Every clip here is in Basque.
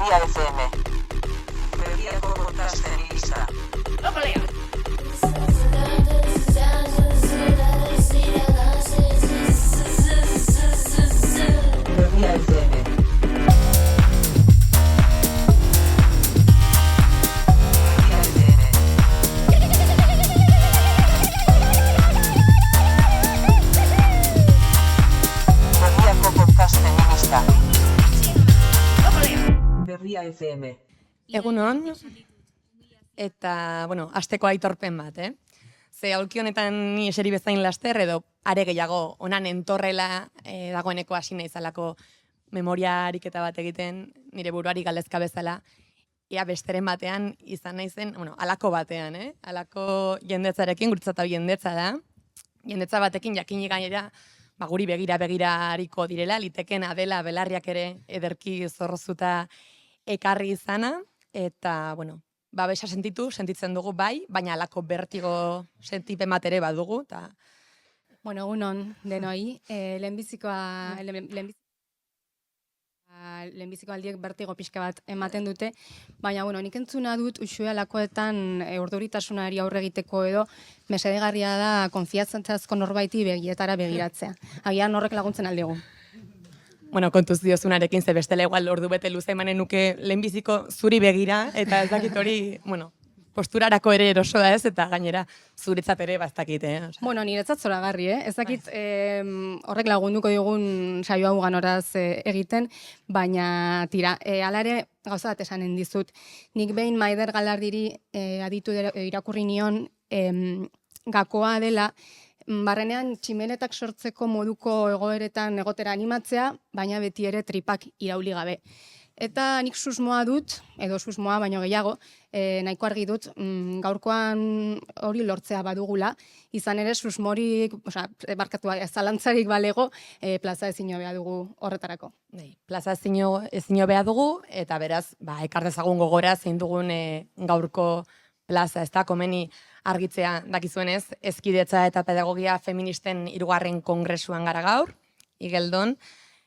Berria FM. Berriako podcasten lista. Berria FM. Berria FM. Egunon, eta, asteko aitorpen bat, Ze aulki honetan ni eseri bezain laster edo are gehiago onan entorrela dagoeneko hasi naizalako memoria ariketa bat egiten nire buruari galdezka bezala, ea besteren batean izan naizen, halako batean, halako jendetzarekin, guretzat hau jendetza da, jendetza batekin jakinik gainera, guri begira hariko direla, liteken Adela belarriak ere ederki zorrozuta ekarri izana, eta, babesa sentitzen dugu bai, baina alako bertigo sentipen bat ere badugu. Egunon denoi, lehenbiziko aldiek bertigo pixka bat ematen dute, baina nik entzuna dut usue alakoetan urduritasunari aurre egiteko edo mesedegarria da konfiantzazko norbaiti begietara begiratzea. Agian horrek laguntzen aldigu. Kontuz diozunarekin, ze bestela igual ordu bete luze emanen nuke lehenbiziko zuri begira, eta ez dakit hori, posturarako ere eroso da ez, eta gainera zuretzat ere baztakit, Niretzat zoragarri, Ez dakit horrek lagunduko digun saio hau ganoraz egiten, baina tira, hala ere gauza bat esanen dizut. Nik behin Maider Galardiri aditu irakurri nion gakoa dela, barrenean tximenetak sortzeko moduko egoeretan egotera animatzea, baina beti ere tripak irauli gabe. Eta nik susmoa dut, edo susmoa baino gehiago, nahiko argi dut, gaurkoan hori lortzea badugula, izan ere susmorik, zalantzarik balego, plaza ezin hobea dugu horretarako. Plaza ezin hobea dugu, eta beraz, ekar dezagun gogora zein dugun gaurko plaza, ez da, komeni argitzea dakizuenez, Hezkidetza eta Pedagogia Feministen 3. Kongresuan gara gaur, Igeldon,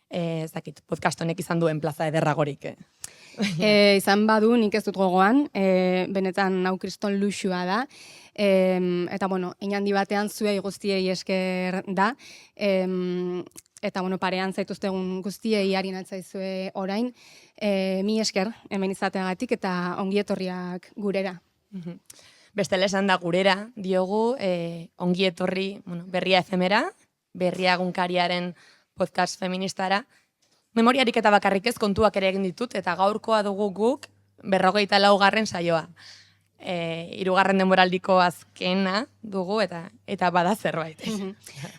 ez dakit, podcast honek izan duen plaza ederragorik. Izan badu, nik ez dut gogoan, benetan hau kriston luxua da, eta inandi batean zuei guztiei esker da, eta parean zaituztegun guztiei ari natzaizue orain, mi esker hemen izateagatik eta ongietorriak gurera. Bestela esan da gurera, diogu, ongi etorri Berria FM-era, Berria egunkariaren podcast feministara. Memoriarik eta bakarrik ez kontuak ere egin ditut, eta gaurkoa dugu guk 44. saioa. 3. denboraldiko azkena dugu, eta bada zerbait.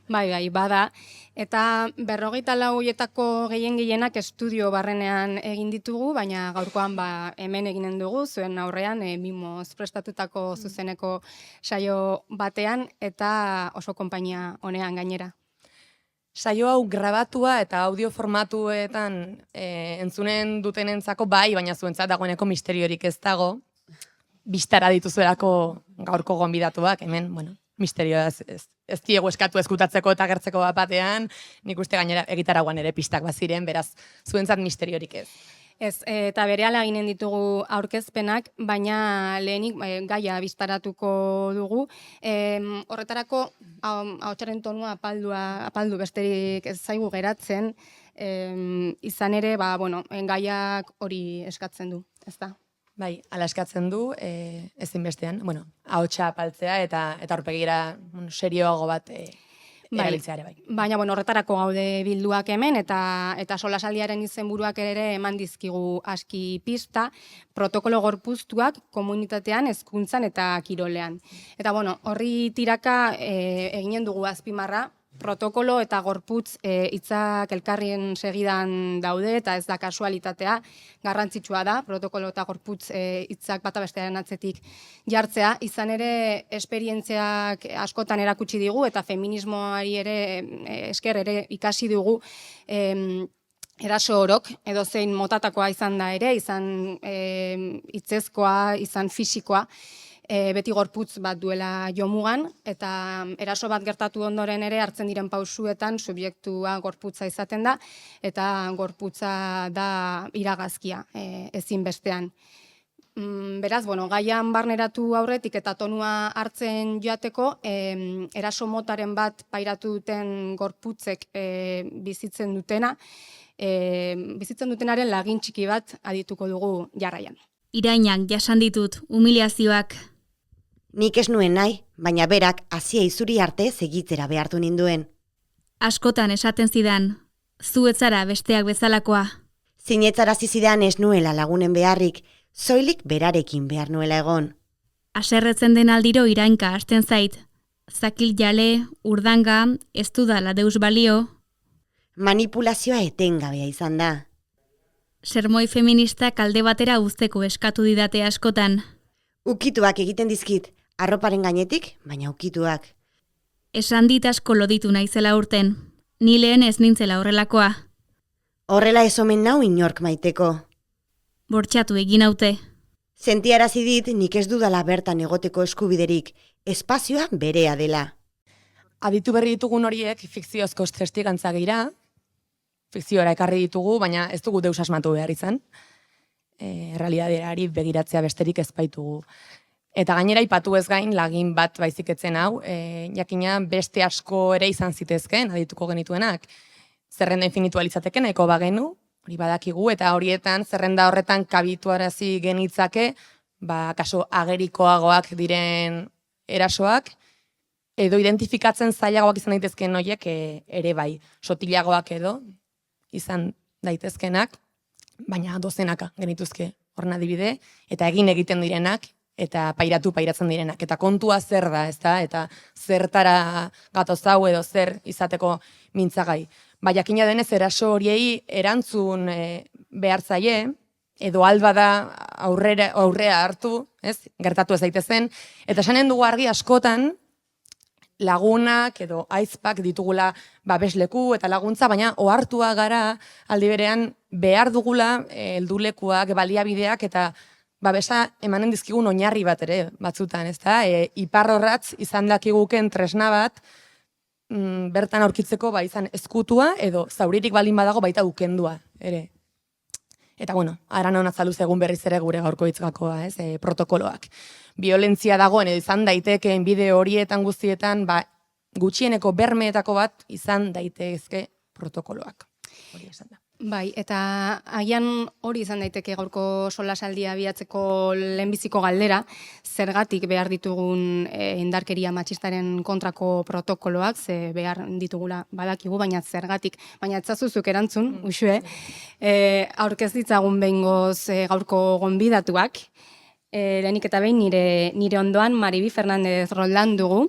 Bai, bada. Eta 44etako gehienak estudio barrenean egin ditugu, baina gaurkoan hemen eginen dugu, zuen aurrean, mimoz prestatutako zuzeneko saio batean, eta oso konpainia honean gainera. Saio hau grabatua eta audio formatuetan entzunen dutenentzako bai, baina zuentzat dagoeneko misteriorik ez dago, bistara dituzuelako gaurko gonbidatuak, hemen, misterioa ez diegu eskatu eskutatzeko eta gertzeko batean, nik uste gainera egitaragoan ere pistak baziren, beraz, zuentzat misteriorik ez. Ez, eta berehala ginen ditugu aurkezpenak, baina lehenik gaia biztaratuko dugu. Horretarako, ahotsaren tonua apaldu besterik ez zaigu geratzen, izan ere, gaiak hori eskatzen du, ez da? Bai, ala eskatzen du, ezinbestean, ahotsa apaltzea eta aurpegira serioago bat erabiltzea ere bai. Baina, horretarako gaude bilduak hemen, eta solasaldiaren izenburuak ere eman dizkigu aski pista, protokolo gorpuztuak komunitatean, hezkuntzan eta kirolean. Eta, horri tiraka eginen dugu azpimarra, protokolo eta gorputz hitzak elkarrien segidan daude, eta ez da kasualitatea, garrantzitsua da, protokolo eta gorputz hitzak bata bestearen atzetik jartzea, izan ere esperientziak askotan erakutsi digu, eta feminismoari ere esker ere ikasi dugu, eraso orok, edozein motatakoa izan da ere, izan hitzezkoa, izan fisikoa, beti gorputz bat duela jomugan, eta eraso bat gertatu ondoren ere hartzen diren pausuetan subjektua gorputza izaten da, eta gorputza da iragazkia ezinbestean. Beraz, gaian barneratu aurretik eta tonua hartzen joateko, eraso motaren bat pairatu duten gorputzek bizitzen dutenaren lagin txiki bat adituko dugu jarraian. Irainak jasan ditut, humiliazioak. Nik ez nuen nahi, baina berak hazia izuri arte segitzera behartu ninduen. Askotan esaten zidan, zu ez zara besteak bezalakoa. Zinetzarazi zidan ez nuela lagunen beharrik, soilik berarekin behar nuela egon. Haserretzen den aldiro Irainka hasten zait. Zakil jale, urdanga, ez dudala deus balio. Manipulazioa etengabea izan da. Sermoi feministak alde batera uzteko eskatu didate askotan. Ukituak egiten dizkit, arroparen gainetik, baina ukituak. Esan dit asko loditu naizela urten. Ni lehen ez nintzela horrelakoa. Horrela ez omen nau inork maiteko. Bortxatu egin haute. Sentiarazi dit nik ez dudala bertan egoteko eskubiderik, espazioa berea dela. Aditu berri ditugun horiek fikziozko testigantza gira, fikziora ekarri ditugu, baina ez dugu deus asmatu behar izan. Realidadeari begiratzea besterik ez baitugu. Eta gainera ipatu ez gain lagin bat baizik etzen hau, jakina beste asko ere izan zitezken, adituko genituenak. Zerrenda infinitua litzateke nahiko bagenu, hori badakigu, eta horietan zerrenda horretan kabituarazi genitzake, kaso agerikoagoak diren erasoak, edo identifikatzen zailagoak izan daitezken horiek ere bai, sotilagoak edo izan daitezkenak, baina dozenaka genituzke horren adibide, eta egiten direnak, eta pairatzen direnak. Eta kontua zer da, ezta? Eta zertara gatoz hau edo zer izateko mintzagai. Jakina denez eraso horiei erantzun behar zaie, edo alba da aurrea hartu, ez? Gertatu ez daitezen, eta esanen dugu argi askotan, lagunak edo aizpak ditugula babesleku eta laguntza, baina ohartua gara aldi berean behar dugula heldulekuak, baliabideak eta babesa emanen dizkigun oinarri bat ere batzutan, ezta? Iparrorratz izan dakiguken tresna bat bertan aurkitzeko izan ezkutua edo zauririk baldin badago baita ukendua ere. Eta aran hona zaluz egun berriz ere gure gaurko hitzgakoa, ez? Protokoloak. Violentzia dagoen edo izan daitekeen bideo horietan guztietan, gutxieneko bermeetako bat izan daitezke protokoloak. Hori esan da. Bai, eta agian hori izan daiteke gaurko solasaldia abiatzeko lehenbiziko galdera, zergatik behar ditugun indarkeria matxistaren kontrako protokoloak, ze behar ditugula badakigu, baina zergatik, baina etzazuzuk erantzun, Uxue, aurkez ditzagun behingoz gaurko gonbidatuak, lehenik eta behin nire ondoan Maribi Fernandez Roldan dugu,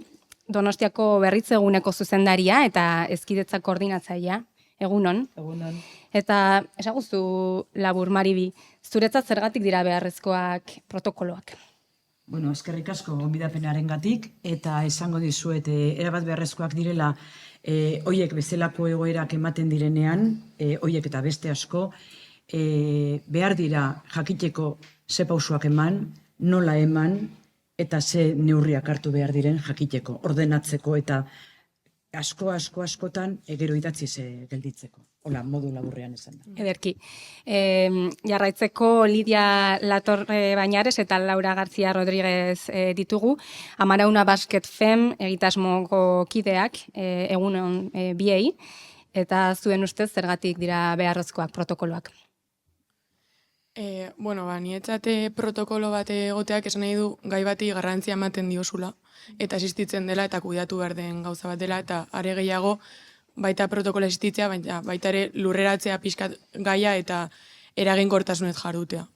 Donostiako berritzeguneko zuzendaria eta hezkidetza koordinatzailea. Egunon. Egunon. Eta esaguzu labur, Maribi, zuretzat zergatik dira beharrezkoak protokoloak? Eskerrik asko gonbidapenarengatik eta esango dizuet erabat beharrezkoak direla hoiek bezalako egoerak ematen direnean, hoiek eta beste asko, behar dira jakiteko ze pausuak eman, nola eman eta ze neurriak hartu behar diren jakiteko, ordenatzeko eta askotan gero idatziz gelditzeko. Hola, modu laburrean esan da. Ederki. Jarraitzeko Lidia Latorre Bañares eta Laura García Rodríguez ditugu. Amarauna Basket Fem egitasmoko kideak, egunon biei, eta zuen ustez zergatik dira beharrezkoak protokoloak. Nietzat protokolo bat egoteak esan nahi du gai bati garrantzia ematen diozula, eta existitzen dela eta kudeatu behar den gauza bat dela, eta are gehiago baita protokola existitzea, baita ere lurreratzea pixkat gaia eta eraginkortasunet jardutea.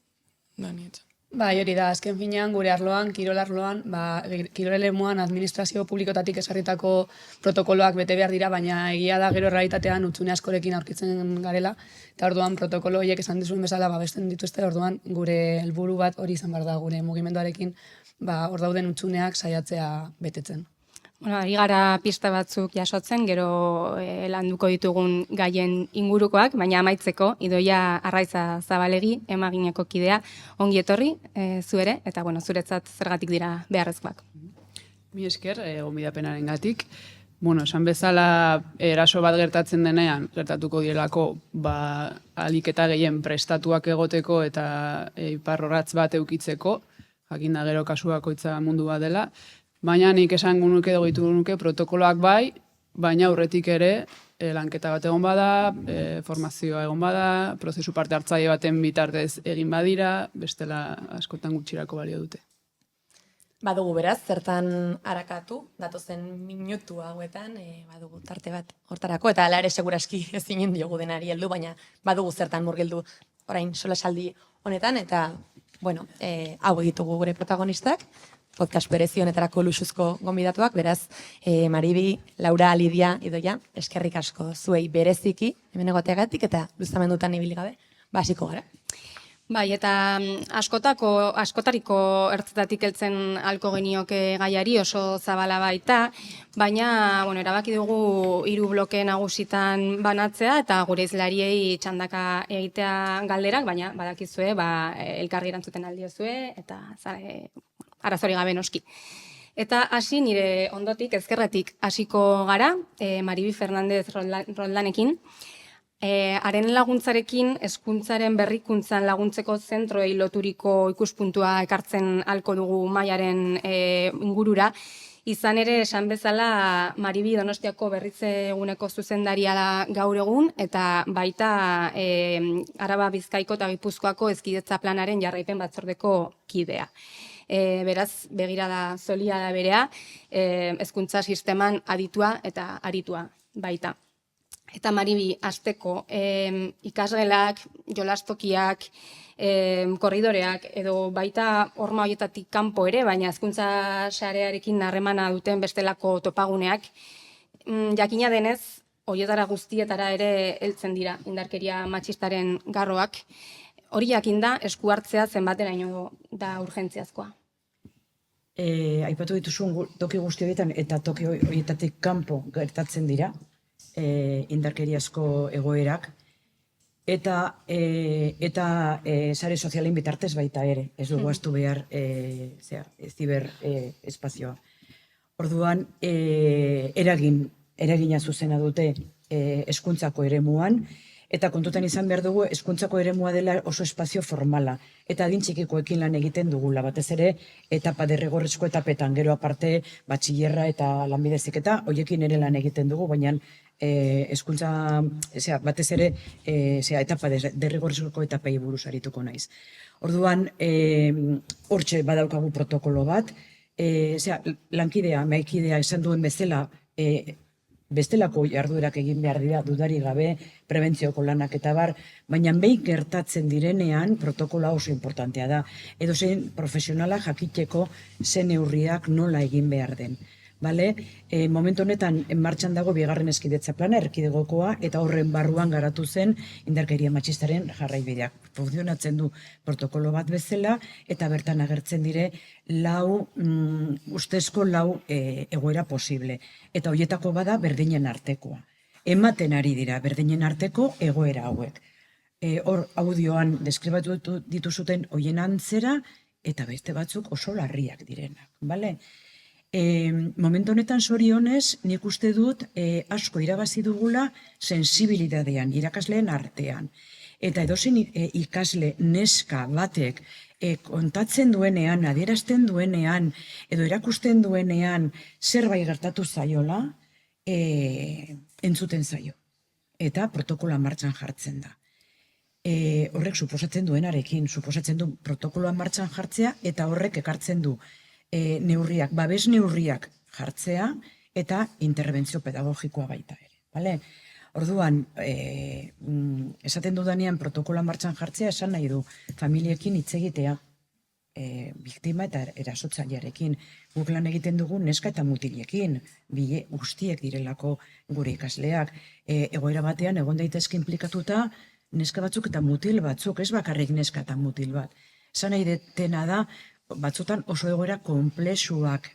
Da, Nietzat. Hori da, azken finean, gure arloan, kirol arloan, kirol elemuan administrazio publikotatik esarritako protokoloak bete behar dira, baina egia da gero realitatean utzune askorekin aurkitzen garela, eta orduan protokolo horiek esan dizuen bezala besten dituzte, orduan gure helburu bat hori izan behar da, gure mugimenduarekin hor dauden utzuneak saiatzea betetzen. Bueno, ari gara pista batzuk jasotzen, gero landuko ditugun gaien ingurukoak, baina amaitzeko, Idoia Arraiza Zabalegi, emagineko kidea, ongi etorri, zu ere, eta bueno, zuretzat zergatik dira beharrezkoak. Mi esker, gonbidapenarengatik. Bueno, esan bezala eraso bat gertatzen denean, gertatuko direlako, ahalik eta gehien prestatuak egoteko eta iparrorratz bat eukitzeko, jakinda gero kasu bakoitza mundu bat dela, baina nik esango nuke edo nuke protokoloak bai, baina aurretik ere lanketa bat egon bada, formazioa egon bada, prozesu parte hartzaile baten bitartez egin badira, bestela askotan gutxirako balio dute. Badugu beraz, zertan harakatu, datozen minutu hauetan, badugu tarte bat hortarako, eta ala ere seguraski ezinen diogu denari heldu, baina badugu zertan murgildu orain solasaldi honetan, eta, bueno, hau egitugu gure protagonistak, podcast berezi honetarako luxuzko gonbidatuak, beraz, Maribi, Laura, Lidia, Idoia, eskerrik asko zuei bereziki, hemen egoteagatik, eta luzamendutan ibili gabe, hasiko gara. Bai, eta askotariko ertzetatik heltzen halko genioke gaiari oso zabala baita, baina, bueno, erabaki dugu 3 bloke nagusitan banatzea eta gure izlariei txandaka egitea galderak, baina badakizue, elkarri erantzuten aldiozue eta arazori gabe noski. Eta hasi nire ondotik, ezkerretik hasiko gara, Maribi Fernandez Roldanekin. Haren laguntzarekin hezkuntzaren berrikuntzan laguntzeko zentroei loturiko ikuspuntua ekartzen halko dugu Maiaren ingurura. Izan ere, esan bezala, Maribi Donostiako berritze eguneko zuzendaria da gaur egun, eta baita Araba Bizkaiko eta Gipuzkoako hezkidetza planaren jarraipen batzordeko kidea. Beraz, begirada solia da berea, hezkuntza sisteman aditua eta aritua baita. Eta Maribi, hasteko ikasgelak, jolastokiak, korridoreak, edo baita horma horietatik kanpo ere, baina hezkuntza sarearekin harremana duten bestelako topaguneak, jakina denez, horietara guztietara ere heltzen dira indarkeria matxistaren garroak. Hori jakinda, esku hartzea zenbateraino da urgentziazkoa. Aipatu dituzun toki guzti horietan eta toki horietatik kanpo gertatzen dira, indarkeriazko egoerak, eta sare sozialen bitartez baita ere, ez dugu astu behar ziber espazioa. Orduan, eragina zuzena dute hezkuntzako eremuan, eta kontutan izan behar dugu hezkuntzako eremua dela oso espazio formala, eta adin txikikoekin lan egiten dugula, batez ere etapa derrigorrezko etapetan, gero aparte batxillerra eta lanbide heziketa, horiekin ere lan egiten dugu, baina hezkuntza, batez ere etapa derrigorrezko etapei buruz arituko naiz. Orduan, hortxe badaukagu protokolo bat, lankidea, maikidea esan duen bezala, bestelako jarduerak egin behar dira dudari gabe, prebentzioko lanak eta bar, baina behin gertatzen direnean protokola oso importantea da. Edo zein profesionala jakiteko zen neurriak nola egin behar den. Momentu honetan martxan dago 2. hezkidetza plana, erkidegokoa, eta horren barruan garatu zen indarkeria matxistaren jarraibideak. Funtzionatzen du protokolo bat bezala, eta bertan agertzen dire ustezko 4 egoera posible. Eta horietako bada berdinen artekoa. Ematen ari dira berdinen arteko egoera hauek. Hor audioan deskribatu dituzuten horien antzera, eta beste batzuk oso larriak direnak. Momentu honetan zorionez, nik uste dut asko irabazi dugula sensibilidadean, irakasleen artean. Eta edozein ikasle neska batek kontatzen duenean, adierazten duenean, edo erakusten duenean zerbait gertatu zaiola, entzuten zaio. Eta protokola martxan jartzen da. Horrek suposatzen duenarekin, suposatzen du protokoloa martxan jartzea, eta horrek ekartzen du neurriak, babes neurriak jartzea, eta interbentzio pedagogikoa baita ere. Orduan, esaten dudanean protokola martxan jartzea, esan nahi du familiekin hitz egitea, biktima eta erasotzailearekin. Guk lan egiten dugu neska eta mutilekin, guztiek direlako gure ikasleak. Egoera batean, egon daitezke inplikatuta, neska batzuk eta mutil batzuk, ez bakarrik neska eta mutil bat. Esan nahi detena da, batzutan oso egoera konplexuak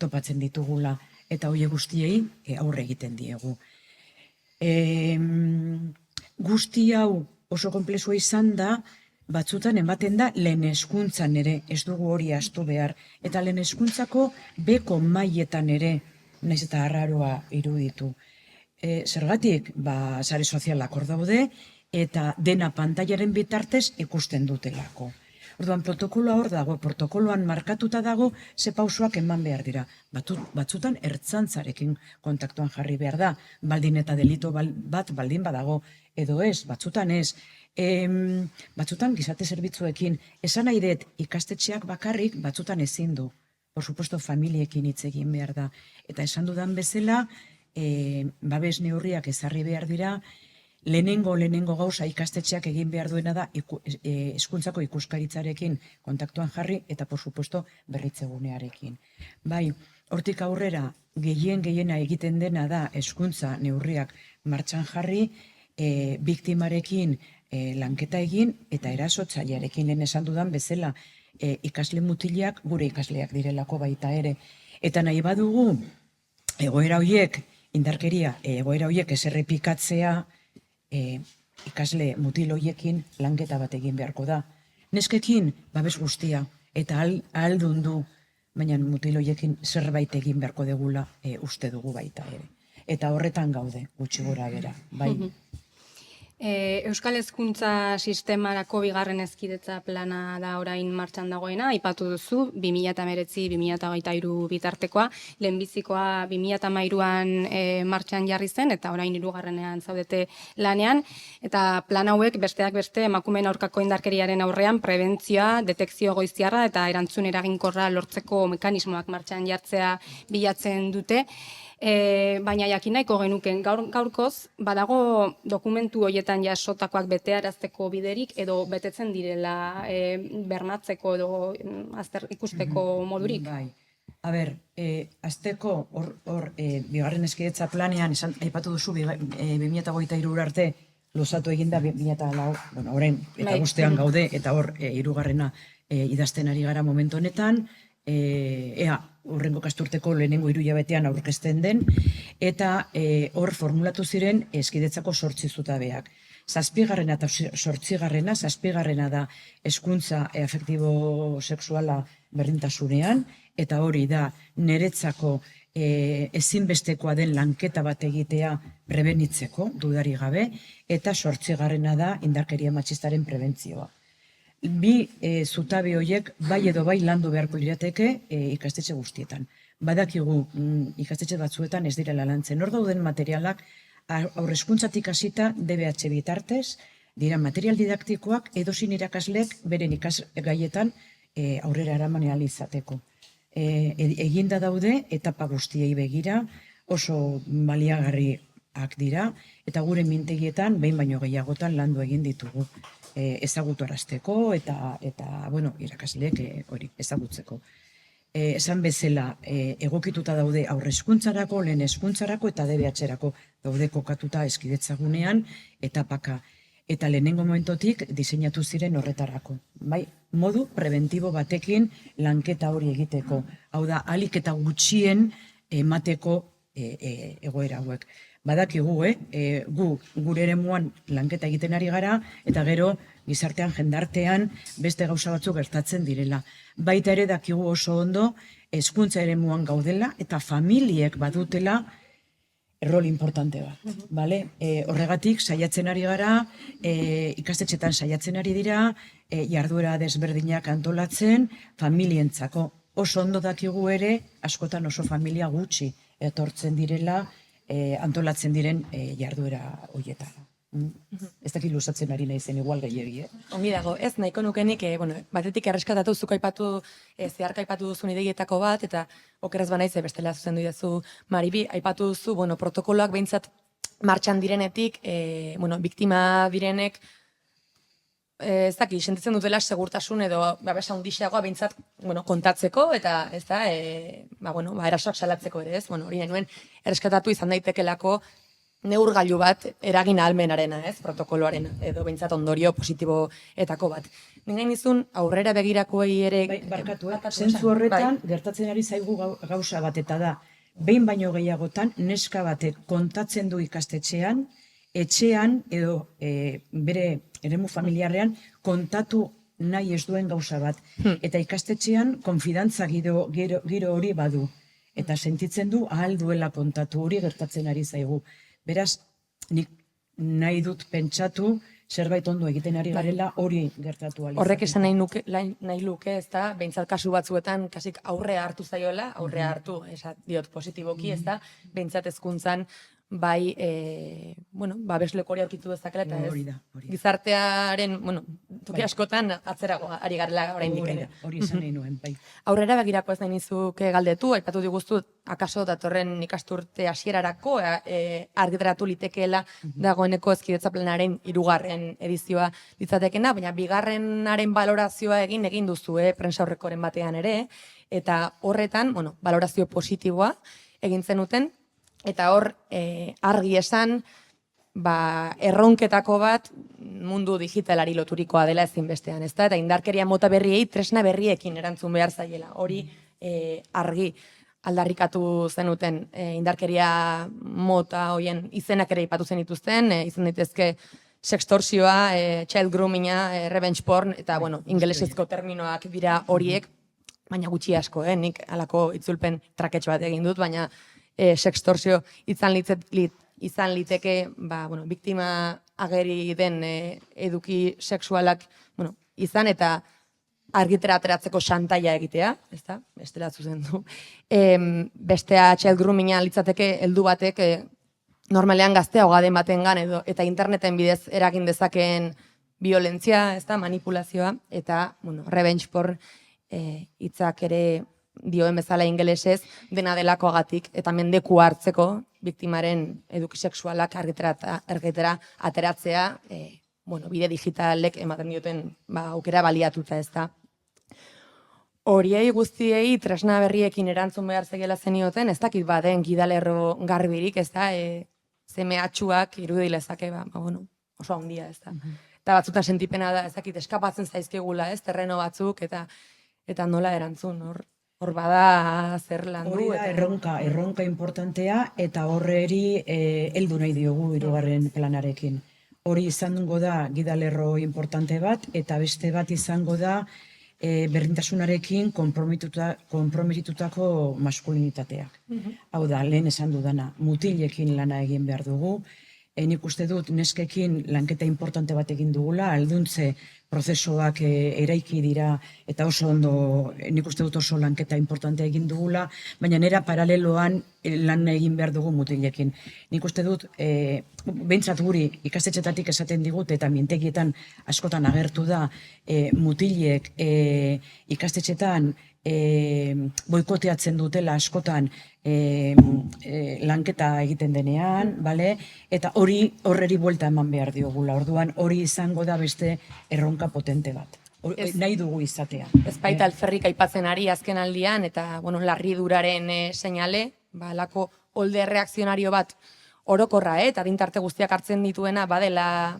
topatzen ditugula, eta horiek guztiei aurre egiten diegu. Guzti hau oso konplexua izan da, batzutan ematen da lehen hezkuntzan ere, ez dugu hori ahaztu behar, eta lehen hezkuntzako beko mailetan ere, naiz eta arraroa iruditu. Zergatik, sare sozialak hor daude, eta dena pantailaren bitartez ikusten dutelako. Orduan, protokoloa hor dago, protokoloan markatuta dago, ze pausoak eman behar dira. Batzutan ertzantzarekin kontaktuan jarri behar da, baldin eta delito bat baldin badago, edo ez, batzutan ez. Batzutan gizarte zerbitzuekin, esan nahi dut ikastetxeak bakarrik, batzutan ezin du. Por supuesto, familiekin hitz egin behar da. Eta esan dudan bezala, babes neurriak ezarri behar dira, lehenengo gauza ikastetxeak egin behar duena da hezkuntzako ikuskaritzarekin kontaktuan jarri eta, por supuesto, berritzegunearekin. Bai, hortik aurrera, gehiena egiten dena da hezkuntza neurriak martxan jarri, biktimarekin lanketa egin eta erasotzailearekin lehen esan dudan bezala ikasle mutilak gure ikasleak direlako baita ere. Eta nahi badugu egoera horiek, indarkeria, egoera horiek ez errepikatzea, ikasle mutil horiekin lanketa bat egin beharko da. Neskekin babes guztia eta ahaldun du, baina mutil horiekin zerbait egin beharko degula uste dugu baita ere. Eta horretan gaude, gutxi gora bera, bai. Euskal Hezkuntza Sistemarako bigarren hezkidetza plana da orain martxan dagoena, aipatu duzu, 2019-2023 bitartekoa, lehenbizikoa 2013an martxan jarri zen, eta orain 3. zaudete lanean, eta plan hauek besteak beste emakumeen aurkako indarkeriaren aurrean prebentzioa, detekzio goiztiarra eta erantzun eraginkorra lortzeko mekanismoak martxan jartzea bilatzen dute. Baina jakin nahiko genuken gaurkoz, badago dokumentu horietan jasotakoak betearazteko biderik edo betetzen direla bermatzeko edo ikusteko modurik? Bai. Azteko hor bigarren hezkidetza planean, aipatu duzu 2023 arte luzatu eginda 2004, orain eta guztean gaude, eta hor 3. idazten ari gara momentu honetan, ea urrengo kasturteko lehenengo 3 hilabetean aurkezten den, eta hor formulatu ziren hezkidetzako 8 zutabeak. 7. eta 8. 7. da hezkuntza afektibo-sexuala berdintasunean, eta hori da niretzako ezinbestekoa den lanketa bat egitea prebenitzeko, dudari gabe, eta 8. da indarkeria matxistaren prebentzioa. Bi zutabe horiek bai edo bai landu beharko lirateke ikastetxe guztietan. Badakigu ikastetxe batzuetan ez direla lantzen. Hor dauden materialak aurrezkuntzatik hasita DBH bitartez, dira material didaktikoak edozein irakaslek beren ikasgaietan aurrera eraman ahal izateko. Eginda daude etapa guztiei begira, oso baliagarriak dira, eta gure mintegietan behin baino gehiagotan landu egin ditugu. Ezagutuarazteko eta irakasleek hori ezagutzeko. Esan bezala egokituta daude aurrezkuntzarako, lehen hezkuntzarako eta DBH-erako daude kokatuta hezkidetzagunean etapaka. Eta lehenengo momentotik diseinatu ziren horretarako. Bai, modu preventibo batekin lanketa hori egiteko. Hau da, ahalik eta gutxien emateko egoera hauek. Badakigu, gu gure eremuan lanketa egiten ari gara, eta gero gizartean, jendartean beste gauza batzuk gertatzen direla. Baita ere dakigu oso ondo hezkuntza eremuan gaudela eta familiek badutela rol importante bat. Horregatik saiatzen ari gara, ikastetxetan saiatzen ari dira, jarduera desberdinak antolatzen, familientzako. Oso ondo dakigu ere, askotan oso familia gutxi etortzen direla, antolatzen diren jarduera horietan. Ez dakit luzatzen ari naizen igual gehiagi, Ongi dago, ez nahiko nukenik, batetik erreskatatu zuko zeharka aipatu duzun ideietako bat, eta okeraz banaiz bestela zuzendu idazu Maribi, aipatu duzu, protokoloak behintzat martxan direnetik, biktima direnek, ez dakit, sentitzen dutela segurtasun edo babesa handixeagoa behintzat kontatzeko eta ez da, erasoak salatzeko ere ez, hori nahi nuen erreskatatu izan daitekelako neurgailu bat eragin ahalmenarena, ez, protokoloaren, edo behintzat ondorio positiboetako bat. Nik nizun aurrera begirakoei ere... Barkatu, zentzu horretan, gertatzen ari zaigu gauza bat, eta da, behin baino gehiagotan, neska batek kontatzen du ikastetxean, etxean, edo bere eremu familiarrean, kontatu nahi ez duen gauza bat. Eta ikastetxean, konfidantza giro hori badu. Eta sentitzen du, ahal duela kontatu hori gertatzen ari zaigu. Beraz, nik nahi dut pentsatu, zerbait ondo egiten ari garela hori gertatu alizateko. Horrek esan nahi luke, ez da, behintzat kasu batzuetan, kasik aurrea hartu zaiola, aurrea hartu, diot positiboki, ez da, behintzat hezkuntzan, bai, babesleko hori aurkitu dezakela, eta ez, gizartearen, toki askotan atzerago ari garela oraindik ere. Hori esan nahi nuen, bai. Aurrera begirako ez nahi nizuke galdetu, aipatu diguztu, akaso datorren ikasturte hasierarako argitaratu litekeela dagoeneko hezkidetza planaren 3. edizioa ditzatekena, baina 2. balorazioa egin duzu, prentsaurrekoren batean ere, eta horretan, balorazio positiboa egin zenuten, eta hor argi esan, erronketako bat mundu digitalari loturikoa dela ezinbestean, ezta? Eta indarkeria mota berriei tresna berriekin erantzun behar zaiela. Hori argi aldarrikatu zenuten indarkeria mota hoien izenak ere ipatu zenituzten, izan daitezke sextorsioa, child groominga, revenge porn, eta ingelesezko terminoak dira horiek, baina gutxi asko, nik halako itzulpen traketx bat egin dut, baina sextorsio izan liteke, biktima ageri den eduki sexualak izan eta argitera ateratzeko xantaia egitea, ez da, bestela zuzendu. Bestea child groominga litzateke heldu batek normalean gaztea hogaden batengan edo eta interneten bidez eragin dezakeen violentzia, ez da, manipulazioa, eta revenge porn hitzak ere dioen bezala ingelesez, dena delakoagatik eta mendeku hartzeko biktimaren eduki sexualak argitera ateratzea, bide digitalek ematen dioten aukera baliatuta, ez da. Horiei guztiei tresna berriekin erantzun behar zegela zenioten, ez dakit baden gidalerro garbirik, ez da, zemeatxuak irudi lezake, oso handia, ez da. Eta batzutan sentipena da, ez dakit, eskapatzen zaizkigula, ez, terreno batzuk, eta nola erantzun, hor bada zer landu. Hori da erronka importantea, eta horreri heldu nahi diogu 3. planarekin. Hori izango da gidalerro importante bat, eta beste bat izango da berdintasunarekin konprometitutako maskulinitateak. Hau da, lehen esan dudana, mutilekin lana egin behar dugu, nik uste dut neskekin lanketa importante bat egin dugula, alduntze prozesuak eraiki dira, eta oso ondo, nik uste dut oso lanketa importante egin dugula, baina nera paraleloan lan egin behar dugu mutilekin. Nik uste dut, behintzat guri ikastetxetatik esaten digut, eta mintegietan askotan agertu da, mutilek ikastetxetan boikoteatzen dutela askotan lanketa egiten denean, eta horreri buelta eman behar diogula. Orduan hori izango da beste erronka potente bat. Nahi dugu izatea. Ez baita alferrik aipatzen ari azken aldian, eta larriduraren seinale, alako holde reakzionario bat orokorra, eta adintarte guztiak hartzen dituena badela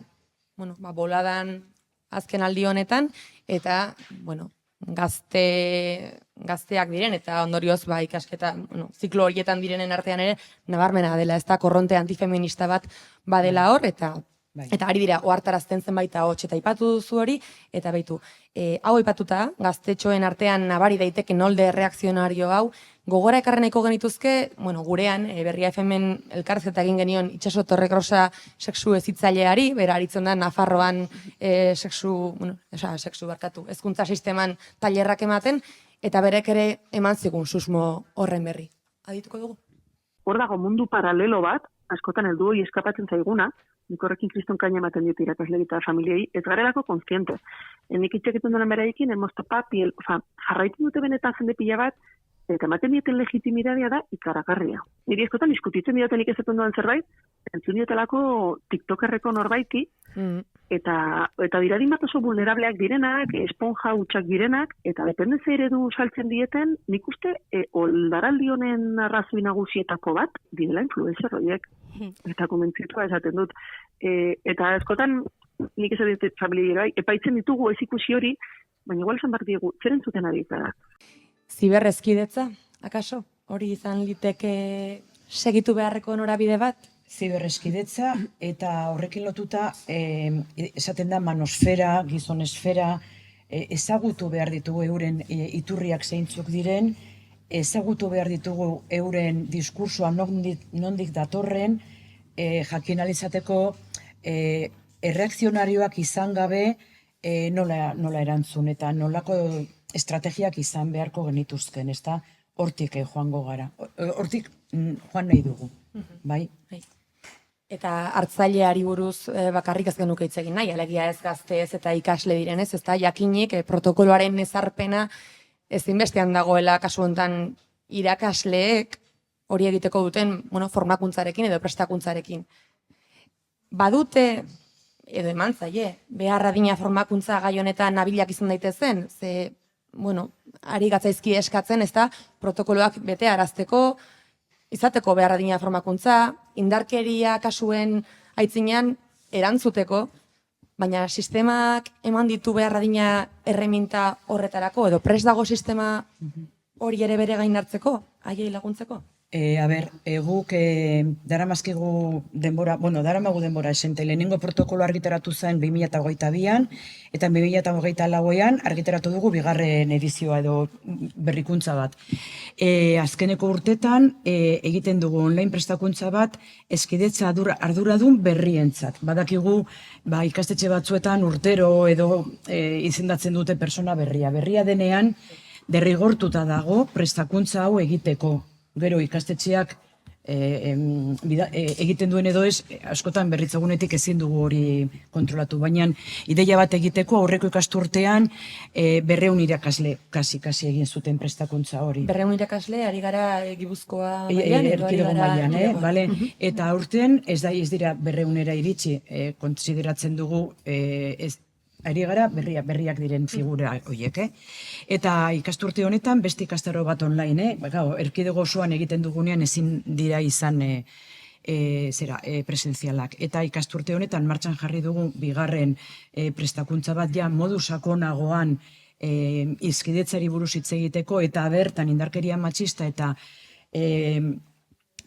boladan azken aldi honetan, eta gazteak diren, eta ondorioz ikasketa ziklo horietan direnen artean ere nabarmena dela, ez da korronte antifeminista bat badela hor, eta ari dira ohartarazten zenbait ahots, eta aipatu duzu hori, eta beitu, hau aipatuta, gaztetxoen artean nabari daiteke nolde reakzionario hau, gogora ekarreneko genituzke, gurean, Berria FM elkarrizketa egin genion Itxaso Torrekrosa sexu hezitzaileari, bera aritzen da Nafarroan hezkuntza sisteman tailerrak ematen, eta berek ere eman zigun susmo horren berri. Adituko dugu? Hor dago mundu paralelo bat, askotan heldu hori eskapatzen zaiguna, nik horrekin kriston kaina ematen ditu irakasleei eta familiei, ez garelako kontziente. Nik itxeketun duen beraiekin, jarraitzen dute benetan jende pila bat, eta ematen dieten legitimidadea da ikaragarria. Niri eskotan diskutitzen diotenik ezaten duan zerbait, entzun diotelako tiktokerreko norbaiti, eta diradin bat oso vulnerableak direnak, esponja hutsak direnak, eta dependenzia eredu saltzen dieten, nik uste oldaraldi honen arrazoi nagusietako bat, direla influencer horiek. Eta komentzitua esaten dut. Eta askotan, nik esaten dut familia epaitzen ditugu ez ikusi hori, baina igual esan behar diegu, zeren zuten ari zara. Ziberrezkidetza, akaso? Hori izan liteke segitu beharreko norabide bat? Ziberrezkidetza eta horrekin lotuta esaten da manosfera, gizonesfera, ezagutu behar ditugu euren iturriak zeintzuk diren, ezagutu behar ditugu euren diskursoa nondik datorren, jakin alizateko erreakzionarioak izan gabe nola erantzun eta nolako estrategiak izan beharko genituzken, ezta? Hortik joango gara. Hortik joan nahi dugu, bai? Eta hartzaileari buruz bakarrik ez genuke hitz egin nahi, alegia ez gazteez eta ikasle direnez, ezta jakinik protokoloaren ezarpena ezinbestean dagoela kasu honetan irakasleek hori egiteko duten, formakuntzarekin edo prestakuntzarekin. Badute edo eman zaie, behar adina formakuntza gai honetan nabilak izan daitezen, ze, ari gatzaizki eskatzen, ezta, protokoloak bete arazteko, izateko behar adina formakuntza, indarkeria kasuen aitzinean erantzuteko, baina sistemak eman ditu behar adina erreminta horretarako, edo prest dago sistema hori ere bere gain hartzeko, haiei laguntzeko? Guk daramagu denbora esente, lehenengo protokolo argitaratu zen 2022an, eta 2024an argitaratu dugu bigarren edizioa edo berrikuntza bat. Azkeneko urtetan egiten dugu online prestakuntza bat eskidetza arduradun berrientzat. Badakigu ikastetxe batzuetan urtero edo izendatzen dute persona berria. Berria denean derrigortuta dago prestakuntza hau egiteko. Gero ikastetxeak egiten duen edo ez, askotan berritzagunetik ezin dugu hori kontrolatu. Baina ideia bat egiteko aurreko ikasturtean 200 irakasle kasi egin zuten prestakuntza hori. 200 irakasle, ari gara Gipuzkoa mailan? Erkidego mailan, bale? Eta aurten ez dira 200era iritsi, kontsideratzen dugu ari gara berriak diren figura horiek, Eta ikasturte honetan beste ikastaro bat online, erkidego osoan egiten dugunean ezin dira izan presentzialak. Eta ikasturte honetan martxan jarri dugu bigarren prestakuntza bat ja modu sakonagoan hizkidetzari buruz hitz egiteko eta bertan indarkeria matxista eta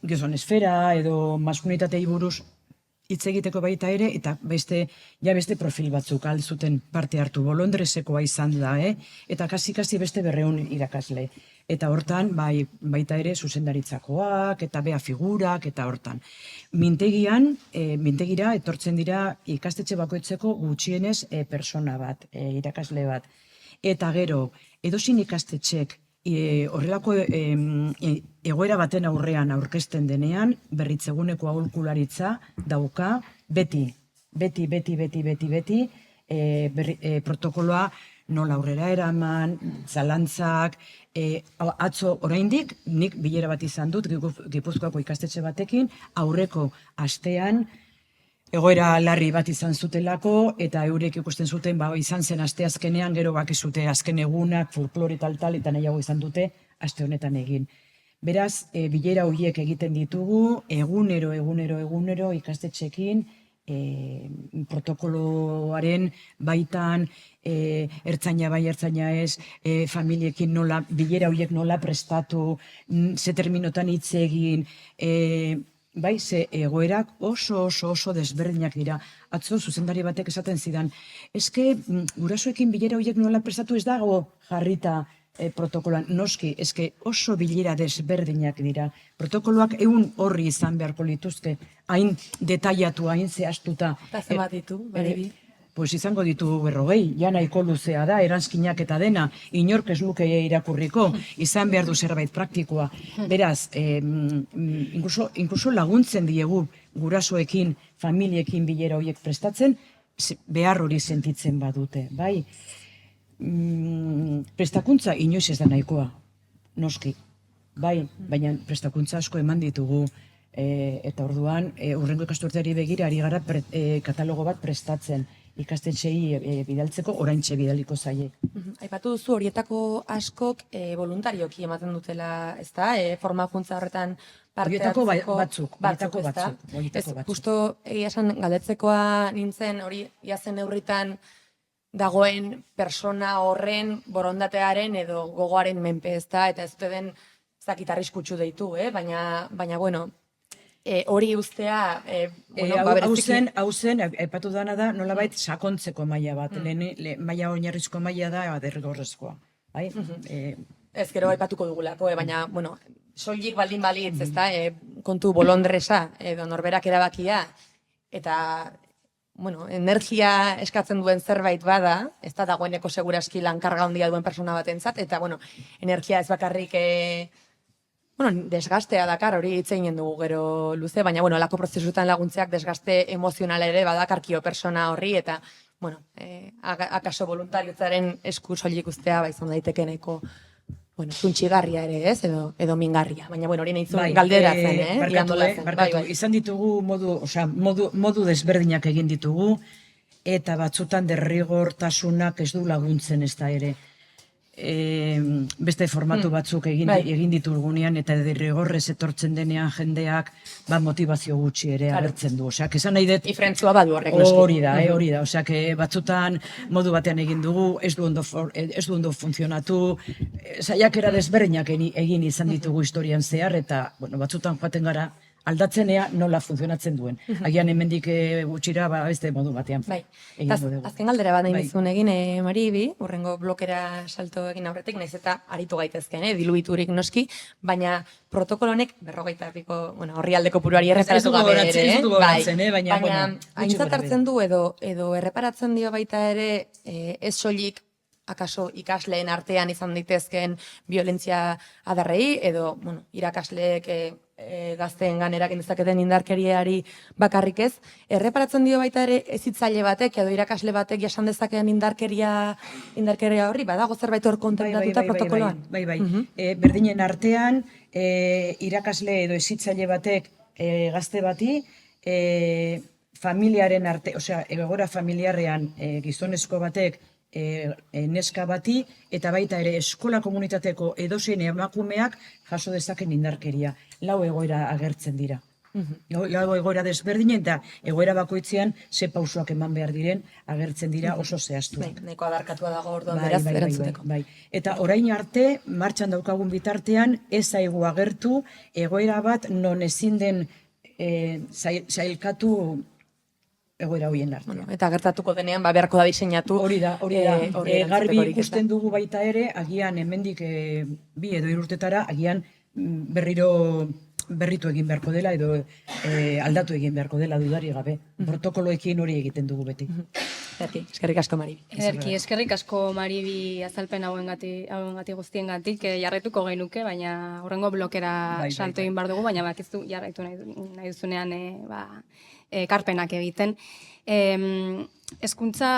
gizonesfera edo maskulinitatei buruz hitz egiteko baita ere, eta beste profil batzuk altzuten parte hartu, bolondresekoa izan da, eta kasi beste 200 irakasle. Eta hortan, baita ere, zuzendaritzakoak, eta bea figurak, eta hortan. Mintegira etortzen dira ikastetxe bakoitzeko gutxienez persona bat, irakasle bat. Eta gero, edozein ikastetxek horrelako egoera baten aurrean aurkezten denean, berritzeguneko aholkularitza dauka beti protokoloa nola aurrera eraman, zalantzak, atzo oraindik, nik bilera bat izan dut Gipuzkoako ikastetxe batekin, aurreko astean egoera larri bat izan zutelako, eta eurek ikusten zuten, izan zen asteazkenean, gero bakizute azken egunak, folklore tal, eta nahiago izan dute, aste honetan egin. Beraz, bilera horiek egiten ditugu, egunero ikastetxekin, protokoloaren baitan, ertzaina bai, ertzaina ez, familiekin bilera horiek nola prestatu, ze terminotan hitz egin, ze egoerak oso desberdinak dira. Atzo, zuzendari batek esaten zidan, eske gurasoekin bilera horiek nola prestatu ez dago jarrita protokoloan. Noski, eske oso bilera desberdinak dira. Protokoloak ehun horri izan beharko lituzke, hain detaiatu, hain zehaztuta. Eta zenbat ditu, baribi? Pues izango ditu 40, ja nahiko luzea da, eranskinak eta dena, inork ez luke irakurriko, izan behar du zerbait praktikoa. Beraz, inkluso laguntzen diegu gurasoekin, familiekin bilera horiek prestatzen, behar hori sentitzen badute, bai? Prestakuntza inoiz ez da nahikoa, noski, bai, baina prestakuntza asko eman ditugu, eta orduan, hurrengo ikasturteari begira, ari gara katalogo bat prestatzen, ikastetxeei bidaltzeko, oraintxe bidaliko zaie. Aipatu duzu horietako askok voluntarioki ematen dutela, ezta? Formakuntza horretan Horietako batzuk, ezta? Ez, justo egia esan galdetzekoa nintzen, hori jazen neurritan dagoen persona horren borondatearen edo gogoaren menpe, ezta? Eta ez dute den zakit arriskutsu deitu, baina bueno, hori ustea... Hau zen, epatu dana da, nolabait sakontzeko maila bat, maila oinarrizko maila da derrigorrezkoa. Ez gero aipatuko dugulako, baina, bueno, soilik baldin balitz, ezta, kontu bolondresa edo norberak erabakia, eta, bueno, energia eskatzen duen zerbait bada, ez da dagoeneko seguraski lankarga handia duen persona batentzat, eta, bueno, energia ez bakarrik, desgastea dakar, hori hitz egin dugu gero luze, baina, bueno, alako prozesutan laguntzeak desgaste emozionala ere badakarkio persona horri, eta, bueno, akaso voluntariutzaren esku soilik ustea, izan daitekeneko, bueno, zuntxigarria ere, ez, edo mingarria. Baina, bueno, hori nahi zuen galdera zen, Barkatu, izan ditugu modu desberdinak egin ditugu, eta batzutan derrigortasunak ez du laguntzen ez da ere. Beste formatu batzuk egin ditugunean, eta derrigorrez etortzen denean jendeak motivazio gutxi ere agertzen du. Osea, esan nahi dut... Ifrentzua badu horrek. Hori da. Osea, batzutan modu batean egin dugu, ez du ondo funtzionatu, saiakera desberdinak egin izan ditugu historian zehar, eta batzutan joaten gara aldatzenea nola funtzionatzen duen. Agian hemendik gutxira beste modu batean. Azken galdera bat nahi dizun egin, Maribi, urrengo blokera salto egin aurretik, nahiz eta aritu gaitezken, diluiturik noski, baina protokolonek 40ko, horri aldeko puruari erreparatu gabe ere. Ez dugu goratzen, baina aintzat hartzen du edo erreparatzen dio baita ere ez soilik akaso ikasleen artean izan daitezkeen violentzia adarrei, edo irakasleek gazteen ganerak dezaketen indarkeriari bakarrik ez, erreparatzen dio baita ere hezitzaile batek edo irakasle batek jasan dezakeen indarkeria horri, badago zerbait hor kontemplatuta protokoloan? Bai. Berdinen artean, irakasle edo hezitzaile batek gazte bati, familiaren arte, osea, egoera familiarrean gizonezko batek neska bati, eta baita ere eskola komunitateko edozein emakumeak jaso dezaken indarkeria. Lau egoera agertzen dira. Lau egoera desberdinen, eta egoera bakoitzean ze pausoak eman behar diren agertzen dira oso zehaztuak. Neko adarkatua dago orduan beraz erantzuteko. Eta orain arte, martxan daukagun bitartean, ez zaigu agertu egoera bat non ezin den zailkatu egoera hoien artean. Eta gertatuko denean, beharko da diseinatu. Hori da. Garbi ikusten dugu baita ere, agian hemendik 2 edo 3 urtetara, agian berritu egin beharko dela, edo aldatu egin beharko dela dudari gabe. Protokoloekin hori egiten dugu beti. Eskerrik asko, Maribi. Eskerrik asko, Maribi, azalpen hauengatik guztiengatik, jarraituko genuke, baina horrengo blokera salto egin behar dugu, baina bakizu jarraitu nahi duzunean ekarpenak egiten. Hezkuntza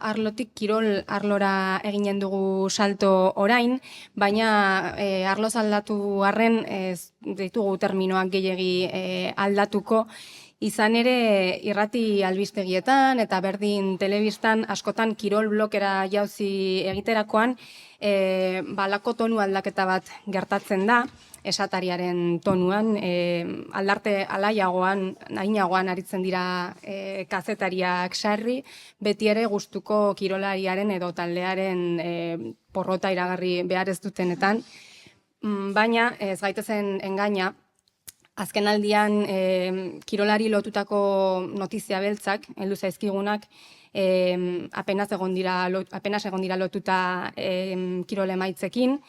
arlotik kirol arlora eginen dugu salto orain, baina arloz aldatu arren ez ditugu terminoak gehiegi aldatuko, izan ere irrati albistegietan eta berdin telebistan askotan kirol blokera jauzi egiterakoan balako tonu aldaketa bat gertatzen da, esatariaren tonuan, aldarte nahiagoan aritzen dira kazetariak sarri, beti ere gustuko kirolariaren edo taldearen porrota iragarri behar ez dutenetan, baina ez gaitezen engaina, azken aldian kirolari lotutako notizia beltzak, heldu zaizkigunak, apenas egon dira lotuta kirol emaitzekin.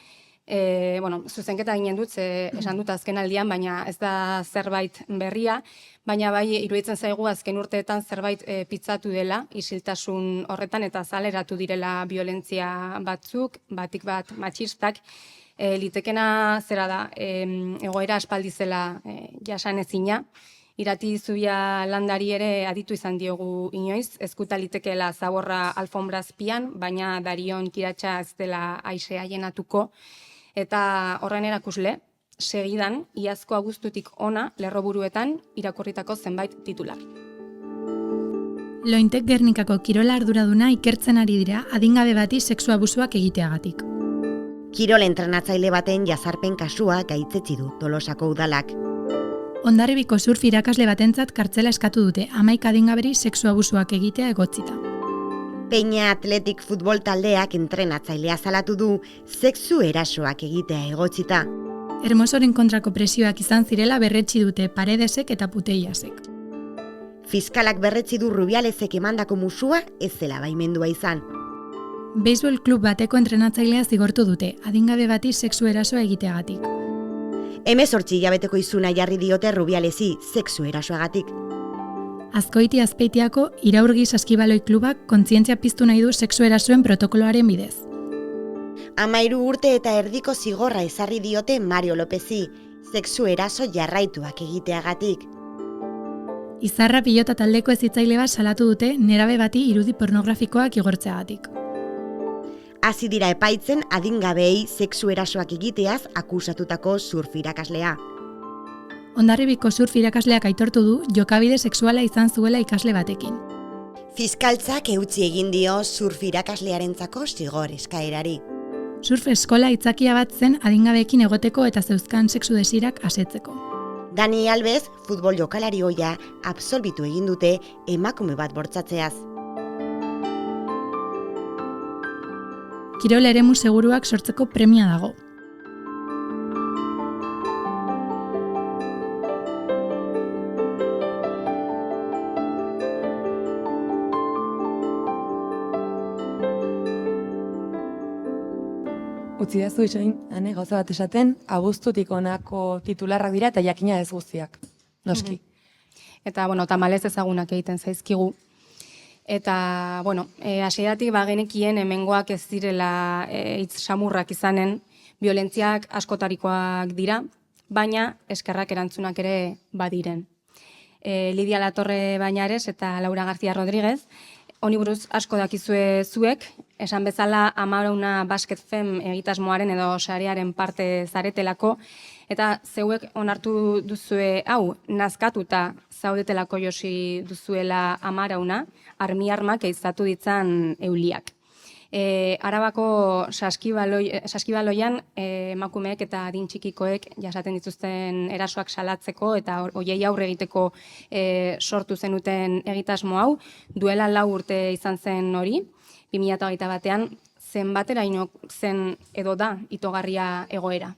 Zuzenketa ginen dut, esan dut azken aldian, baina ez da zerbait berria, baina bai iruditzen zaigu azken urteetan zerbait pitzatu dela, isiltasun horretan eta zaleratu direla violentzia batzuk, batik bat matxistak, litekena zera da, egoera aspaldizela jasanezina, irati zubia landari ere aditu izan diogu inoiz, ezkuta litekeela zaborra alfombrazpian, baina darion kiratxa ez dela aisea jenatuko, eta horren erakusle, segidan, iazko abuztutik ona, lerroburuetan, irakurritako zenbait titular. Lointek Gernikako kirola arduraduna ikertzen ari dira adingabe bati sexu abusuak egiteagatik. Kirol entrenatzaile baten jazarpen kasua gaitzetsi du Tolosako udalak. Hondarribiko surf irakasle batentzat kartzela eskatu dute 11 adingaberi sexu abusuak egitea egotzita. Peña Atletik futbol taldeak entrenatzailea salatu du sexu erasoak egitea egotzita. Hermosoren kontrako presioak izan zirela berretsi dute Paredesek eta Puteiasek. Fiskalak berretsi du Rubialezek emandako musua ez zela baimendua izan. Beisbol klub bateko entrenatzailea zigortu dute, adingabe bati sexu erasoa egiteagatik. 18 hilabeteko izuna jarri diote Rubialezi sexu erasoagatik. Azkoiti Azpeitiako Iraurgi Saskibaloi klubak kontzientzia piztu nahi du sexu erasoen protokoloaren bidez. 13 urte eta erdiko zigorra ezarri diote Mario Lopezi, sexu eraso jarraituak egiteagatik. Izarra pilota taldeko hezitzaile bat salatu dute nerabe bati irudi pornografikoak igortzeagatik. Hasi dira epaitzen adingabeei sexu erasoak egiteaz akusatutako surf irakaslea. Hondarribiko surf irakasleak aitortu du jokabide sexuala izan zuela ikasle batekin. Fiskaltzak eutzi egin dio surf irakaslearentzako zigor eskaerari. Surf eskola itzakia bat zen adingabeekin egoteko eta zeuzkan sexu desirak asetzeko. Dani Alves, futbol jokalari ohia, absolbitu egin dute emakume bat bortzatzeaz. Kirol eremu seguruak sortzeko premia dago. Utzi dazu itxain, gauza bat esaten, abuztutik honako titularrak dira eta jakina ez guztiak. Noski. Eta, tamalez ezagunak egiten zaizkigu. Eta, hasieratik genekien hemengoak ez direla hitz samurrak izanen, violentziak askotarikoak dira, baina eskerrak erantzunak ere badiren. Lidia Latorre Bañares eta Laura García Rodríguez, honi buruz asko dakizue zuek, esan bezala Amarauna Basket Fem egitasmoaren edo sarearen parte zaretelako, eta zeuek onartu duzue hau, nazkatuta zaudetelako josi duzuela Amarauna, armi-armak eizatu ditzan euliak. Arabako saskibaloian emakumeek eta adin txikikoek jasaten dituzten erasoak salatzeko eta hoiei aurre egiteko sortu zenuten egitasmo hau, duela 4 urte izan zen hori, 2021an, zenbateraino zen edo da itogarria egoera?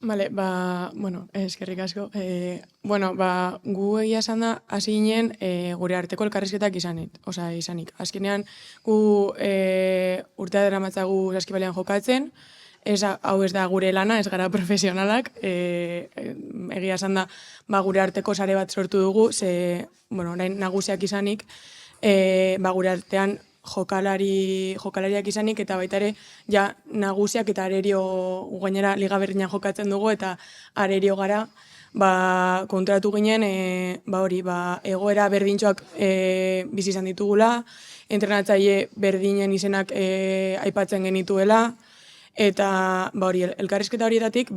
Bale, eskerrik asko. Gu egia esan da, hasi ginen gure arteko elkarrizketak izanik. Azkenean, gu urtea daramatzagu saskibalean jokatzen, hau ez da gure lana, ez gara profesionalak, egia esan da, gure arteko sare bat sortu dugu, orain nagusiak izanik, gure artean jokalariak izanik, eta baita ere, nagusiak eta arerio gainera liga berdinan jokatzen dugu, eta arerio gara, kontratu ginen, egoera berdintxoak bizi izan ditugula, entrenatzaile berdinen izenak aipatzen genituela, eta elkarrizketa horietatik,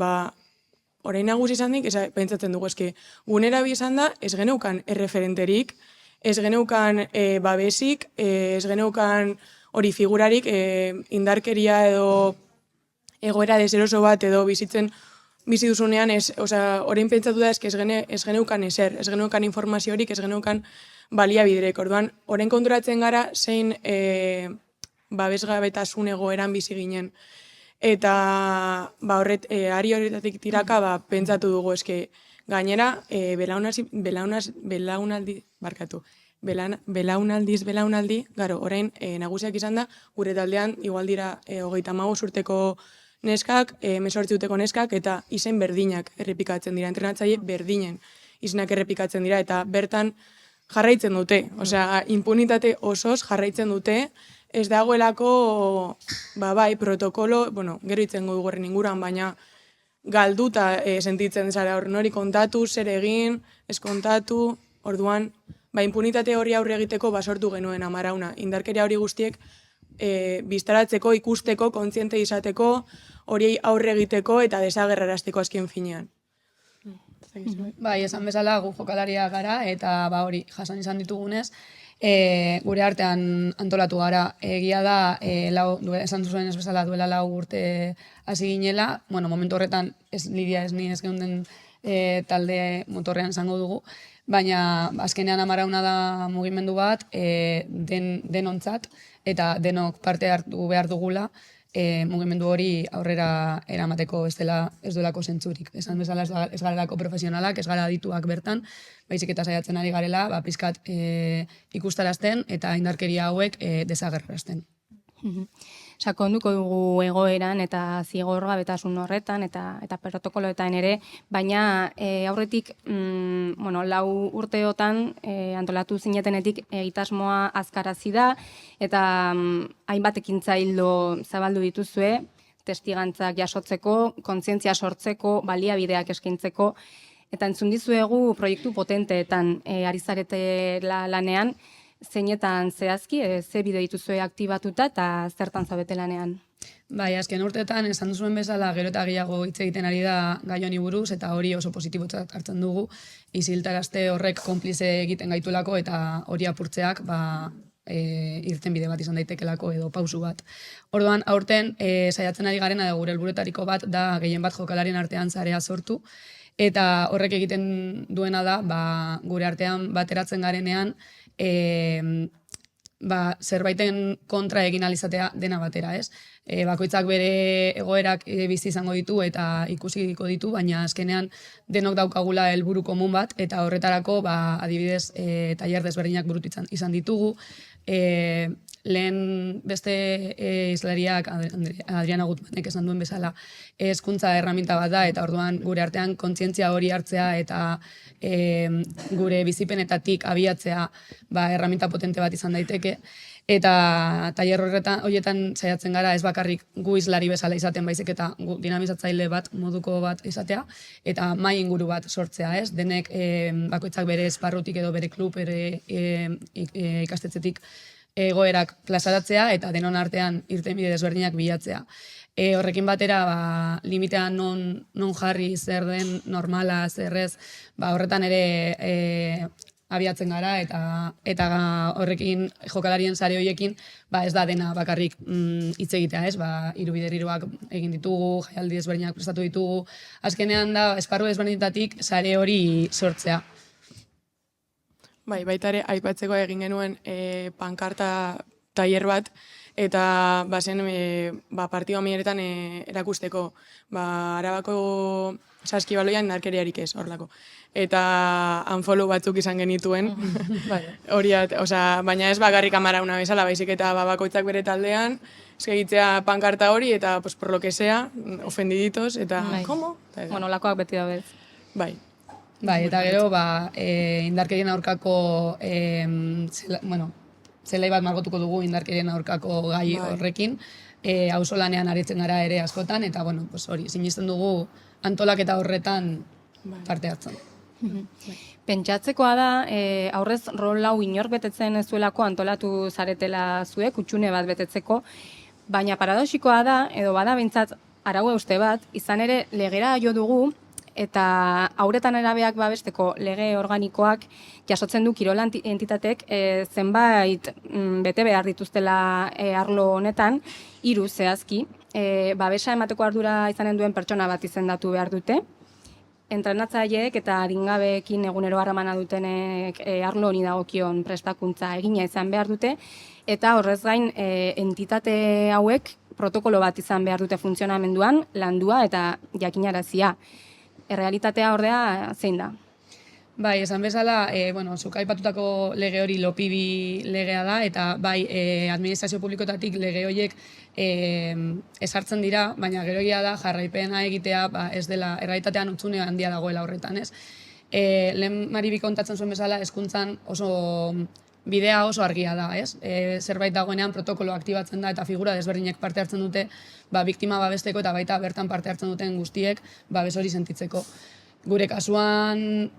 orain nagusi izan dik, pentsatzen dugu, gunera bi izan da, ez geneukan erreferenterik, ez geneukan babesik, ez geneukan hori figurarik, indarkeria edo egoera deseroso bat edo bizi duzunean, orain pentsatu da ez geneukan ezer, ez geneukan informaziorik, ez geneukan baliabiderek. Orduan, orain konturatzen gara zein babesgabetasun egoeran bizi ginen. Eta ari horretatik tiraka pentsatu dugu, gainera, belaunaldi, orain nagusiak izan da, gure taldean, igual dira 35 urteko neskak, 18 urteko neskak, eta izen berdinak errepikatzen dira, entrenatzaile berdinen izenak errepikatzen dira, eta bertan jarraitzen dute, impunitate osoz jarraitzen dute, ez dagoelako, protokolo, gero itzen dugu horren inguruan, baina galduta sentitzen zara hori kontatu, zer egin, ez kontatu, orduan, impunitate hori aurre egiteko sortu genuen Amarauna. Indarkeria hori guztiek biztaratzeko, ikusteko, kontziente izateko, hori aurre egiteko eta desagerrarazteko azken finean. Esan bezala gu jokalaria gara eta hori jasan izan ditugunez, gure artean antolatu gara. Egia da, esan duzuen ez bezala duela 4 urte hasi ginela, momentu horretan Lidia ez ni ez geunden talde motorrean izango dugu, baina azkenean amarauna da mugimendu bat denontzat, eta denok parte hartu behar dugula, mugimendu hori aurrera eramateko ez duelako zentzurik. Esan bezala ez garelako profesionalak, ez gara adituak bertan, baizik eta saiatzen ari garela, pizkat ikustarazten eta indarkeria hauek desagerrarazten. Sakonduko dugu egoeran eta zigorgabetasun horretan eta protokoloetan ere, baina aurretik 4 urteotan antolatu zinetenetik egitasmoa azkarazi da eta hainbat ekintza ildo zabaldu dituzue, testigantzak jasotzeko, kontzientzia sortzeko, baliabideak eskaintzeko, eta entzun dizuegu proiektu potenteetan ari zarete lanean. Zeinetan zehazki, ze bide dituzue aktibatuta eta zertan zaudete lanean? Bai, azken urteetan esan duzuen bezala gero eta gehiago hitz egiten ari da gai honi buruz eta hori oso positibotzat hartzen dugu. Isiltarazte horrek konplize egiten gaituelako eta hori apurtzeak irtenbide bat izan daitekelako edo pausu bat. Orduan, aurten saiatzen ari garena gure helburuetariko bat da gehien bat jokalarien artean sarea sortu eta horrek egiten duena da gure artean bateratzen garenean zerbaiten kontra egin alizatea dena batera, ez? Bakoitzak bere egoerak bizi izango ditu eta ikusiko ditu, baina azkenean denok daukagula helburu komun bat, eta horretarako, adibidez, tailer desberdinak burutu izan ditugu. Lehen beste hizlariak Adriana Gutmanek esan duen bezala hezkuntza erraminta bat da, eta orduan gure artean kontzientzia hori hartzea eta gure bizipenetatik abiatzea erraminta potente bat izan daiteke. Eta tailer horietan saiatzen gara ez bakarrik gu hizlari bezala izaten, baizik eta dinamizatzaile bat moduko bat izatea, eta mahai inguru bat sortzea, ez? Denek bakoitzak bere esparrutik edo bere klub, bere ikastetzetik egoerak plazaratzea eta denon artean irtenbide desberdinak bilatzea. Horrekin batera, limitean non jarri, zer den normala, zerrez, horretan ere abiatzen gara eta horrekin jokalarien sare horiekin ez da dena bakarrik hitz egitea, ez? 3 bider-hiruak egin ditugu, jaialdi desberdinak prestatu ditugu. Azkenean da esparru desberdinetatik sare hori sortzea. Baita ere, aipatzeko egin genuen pankarta tailer bat, eta zen partidu amieretan erakusteko Arabako saskibaloian indarkeriarik ez, horlako. Eta unfollow batzuk izan genituen, baina ez bakarrik amarauna bezala, baizik eta bakoitzak bere taldean, egitea pankarta hori, eta por lo que sea, ofendiditos, eta komo? Lakoak beti da bez. Bai. Eta gero, indarkerien aurkako, zelai bat margotuko dugu indarkerien aurkako gai horrekin, auzolanean aritzen gara ere askotan, eta hori, sinisten dugu antolaketa horretan parte hartzen. Pentsatzekoa da, aurrez rol hau inor betetzen ez duelako antolatu zaretela zuek, utxune bat betetzeko, baina paradoxikoa da, edo bada bintzat araue uste bat, izan ere legera jo dugu, eta hauretan erabeak babesteko lege organikoak jasotzen du kirol entitatek zenbait bete behar dituztela arlo honetan, 3 zehazki, babesa emateko ardura izanen duen pertsona bat izendatu behar dute, entrenatzaileek eta adingabeekin egunero harremana dutenek arlo honi dagokion prestakuntza egina izan behar dute, eta horrez gain entitate hauek protokolo bat izan behar dute funtzionamenduan, landua eta jakinarazia. Errealitatea ordea zein da? Bai, esan bezala, zuk aipatutako lege hori LOPIBI legea da, eta administrazio publikotatik lege horiek ezartzen dira, baina gero egia da jarraipena egitea ez dela errealitatean hutsune handia dagoela horretan, ez? Lehen Maribi kontatzen zuen bezala, hezkuntzan bidea oso argia da, ez? Zerbait dagoenean protokolo aktibatzen da eta figura desberdinek parte hartzen dute, biktima babesteko eta baita bertan parte hartzen duten guztiek babes hori sentitzeko. Gure kasuan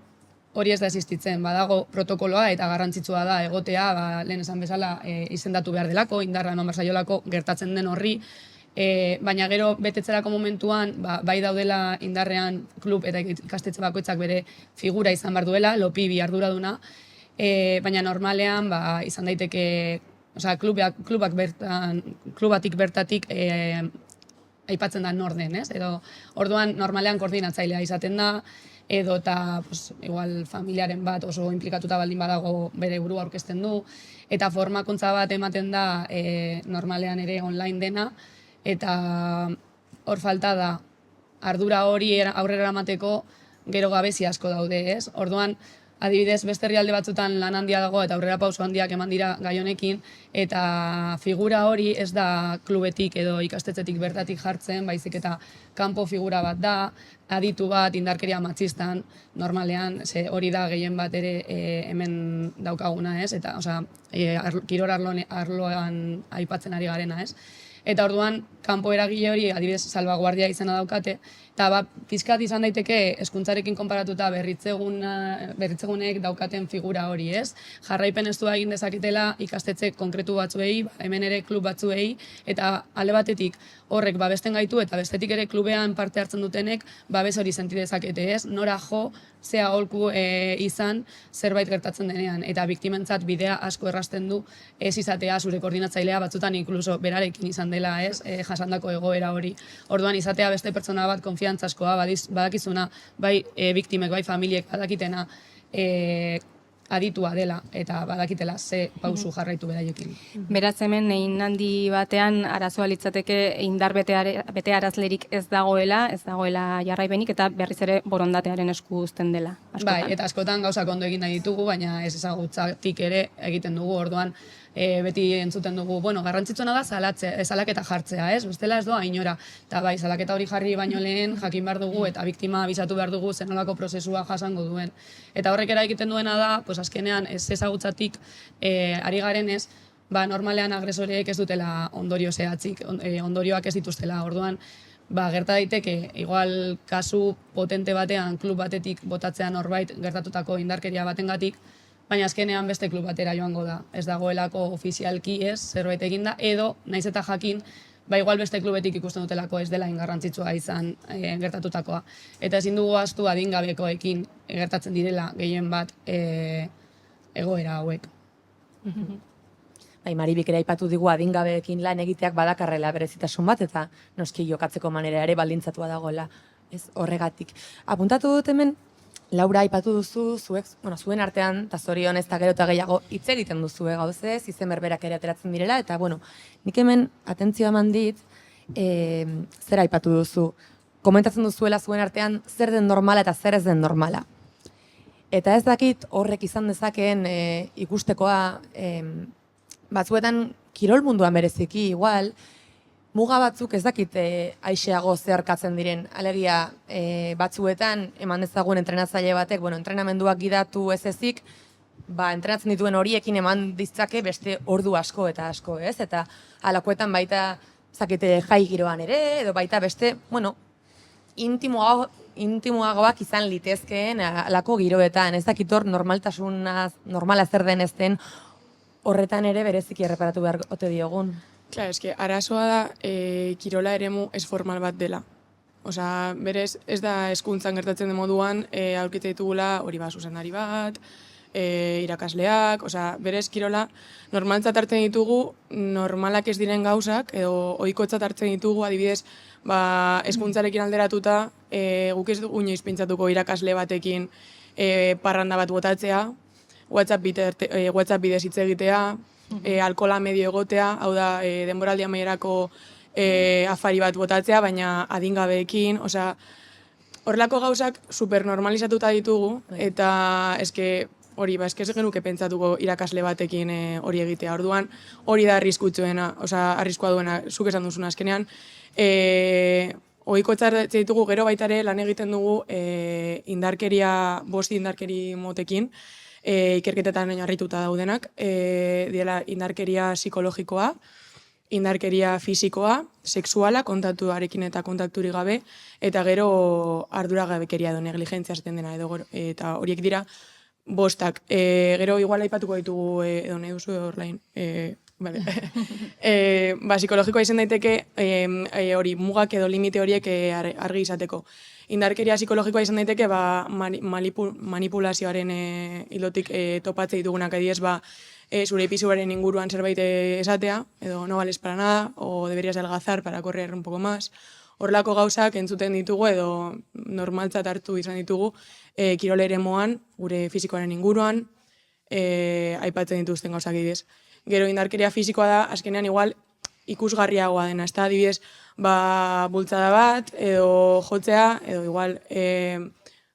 hori ez da existitzen, badago protokoloa eta garrantzitsua da egotea, lehen esan bezala izendatu behar delako, indarra eman behar zaiolako gertatzen den horri, baina gero betetzerako momentuan bai daudela indarrean klub eta ikastetxe bakoitzak bere figura izan behar duela, LOPIBI arduraduna, baina normalean izan daiteke, klubatik bertatik aipatzen da nor den, ez? Edo orduan normalean koordinatzailea izaten da, edo eta pues, igual familiaren bat oso implikatuta baldin badago bere burua aurkezten du, eta formakuntza bat ematen da normalean ere online dena, eta hor falta da ardura hori aurrera eramateko gero gabezi asko daude, ez? Orduan, adibidez, beste herrialde batzutan lan handia dago eta aurrera pauso handiak eman dira gai honekin, eta figura hori ez da klubetik edo ikastetzetik bertatik jartzen, baizik eta kanpo figura bat da, aditu bat indarkeria matxistan, normalean, hori da gehien bat ere hemen daukaguna, ez? Eta, kirol arloan aipatzen ari garena, ez? Eta orduan, kanpo eragile hori, adibidez, salvaguardia izena daukate, eta pizkat izan daiteke hezkuntzarekin konparatuta berritzegunek daukaten figura hori, ez? Jarraipen estua egin dezaketela ikastetxe konkretu batzuei, hemen ere klub batzuei, eta alde batetik horrek babesten gaitu, eta bestetik ere klubean parte hartzen dutenek babes hori senti dezakete, ez? Nora jo, ze aholku izan zerbait gertatzen denean, eta biktimentzat bidea asko errasten du ez izatea zure koordinatzailea batzutan inkluso berarekin izan dela, ez? Jasandako egoera hori. Orduan izatea beste pertsona bat konfiantzaskoa, badakizuna, bai biktimek, bai familiek badakitena aditua dela eta badakitela ze pausu jarraitu beraiekin. Beraz hemen egin handi batean arazoa litzateke indar bete arazlerik ez dagoela jarraipenik eta berriz ere borondatearen esku uzten dela. Bai, eta askotan gauzak ondo egin nahi ditugu, baina ez ezagutzatik ere egiten dugu, orduan beti entzuten dugu, garrantzitsuena da salaketa jartzea, ez? Bestela ez doa inora. Eta bai, salaketa hori jarri baino lehen jakin behar dugu eta biktima abisatu behar dugu zenolako prozesua jasango duen. Eta horrek egiten duena da, azkenean ez ezagutzatik ari garenez, normalean agresoreek ez dutela ondorio zehatzik, ondorioak ez dituztela. Orduan, gerta daiteke, igual kasu potente batean, klub batetik botatzean norbait gertatutako indarkeria batengatik, baina azkenean beste klub batera joango da. Ez dagoelako ofizialki ez, zerbait eginda, edo, naiz eta jakin, igual beste klubetik ikusten dutelako ez dela ingarrantzitsua izan gertatutakoa. Eta ezin dugu ahaztu adingabekoekin gertatzen direla gehien bat egoera hauek. Maribik ere aipatu digu adingabeekin lan egiteak badakarrela berezitasun bat, eta noski jokatzeko manera ere baldintzatua dagoela, ez horregatik. Apuntatu dut hemen, Laura aipatu duzu, zuen artean, eta zorion ez da gero eta gehiago hitz egiten duzu gauzez, izen berberak ere ateratzen direla, eta nik hemen atentzioa eman dit, zer aipatu duzu, komentatzen duzuela zuen artean zer den normala eta zer ez den normala. Eta ez dakit horrek izan dezakeen ikustekoa, batzuetan kirol munduan bereziki igual, muga batzuk ez dakit aixeago zeharkatzen diren. Alegia batzuetan eman dezagun entrenatzaile batek, entrenamenduak gidatu ez ezik, entrenatzen dituen horiekin eman ditzake beste ordu asko eta asko, ez? Eta alakoetan baita zakete jai giroan ere, edo baita beste, intimoagoak izan litezkeen alako giroetan. Ez dakit hor normala zer den ez den horretan ere bereziki erreparatu behar ote diogun. Klar, arazoa da kirola eremu ez formal bat dela. Berez, ez da hezkuntzan gertatzen den moduan, aurkitzen ditugula hori zuzendari bat, irakasleak, berez kirola normaltzat hartzen ditugu, normalak ez diren gauzak, edo ohikotzat hartzen ditugu, adibidez, hezkuntzarekin alderatuta, guk ez dugu inoiz pentsatuko irakasle batekin parranda bat botatzea, WhatsApp bidez hitz egitea, alkohola medio egotea, hau da, denboraldi amaierako afari bat botatzea, baina adingabeekin, horrelako gauzak supernormalizatuta ditugu, eta hori, ez genuke pentsatuko irakasle batekin hori egitea. Orduan, hori da arriskutsuena, arriskua duena, zuk esan duzuna azkenean. Ohiko etxartzen ditugu, gero baitare lan egiten dugu bost indarkeri motekin, ikerketetan oinarrituta daudenak, diela indarkeria psikologikoa, indarkeria fisikoa, sexuala, kontaktuarekin eta kontakturik gabe, eta gero arduragabekeria edo negligentzia esaten dena, eta horiek dira bostak. Gero igual aipatuko ditugu edo nahi duzu horlain. Psikologikoa izan daiteke hori mugak edo limite horiek argi izateko. Indarkeria psikologikoa izan daiteke manipulazioaren hilotik topatzea ditugunak, adibidez zure epizubaren inguruan zerbait esatea, edo no vales para nada, o deberías adelgazar para correr un poco más, horrelako gauzak entzuten ditugu edo normaltzat hartu izan ditugu kirol eremuan, gure fisikoaren inguruan, aipatzen dituzten gauzak adibidez. Gero indarkeria fisikoa da, azkenean igual ikusgarriagoa dena, ez da, adibidez, bultzada bat, edo jotzea, edo igual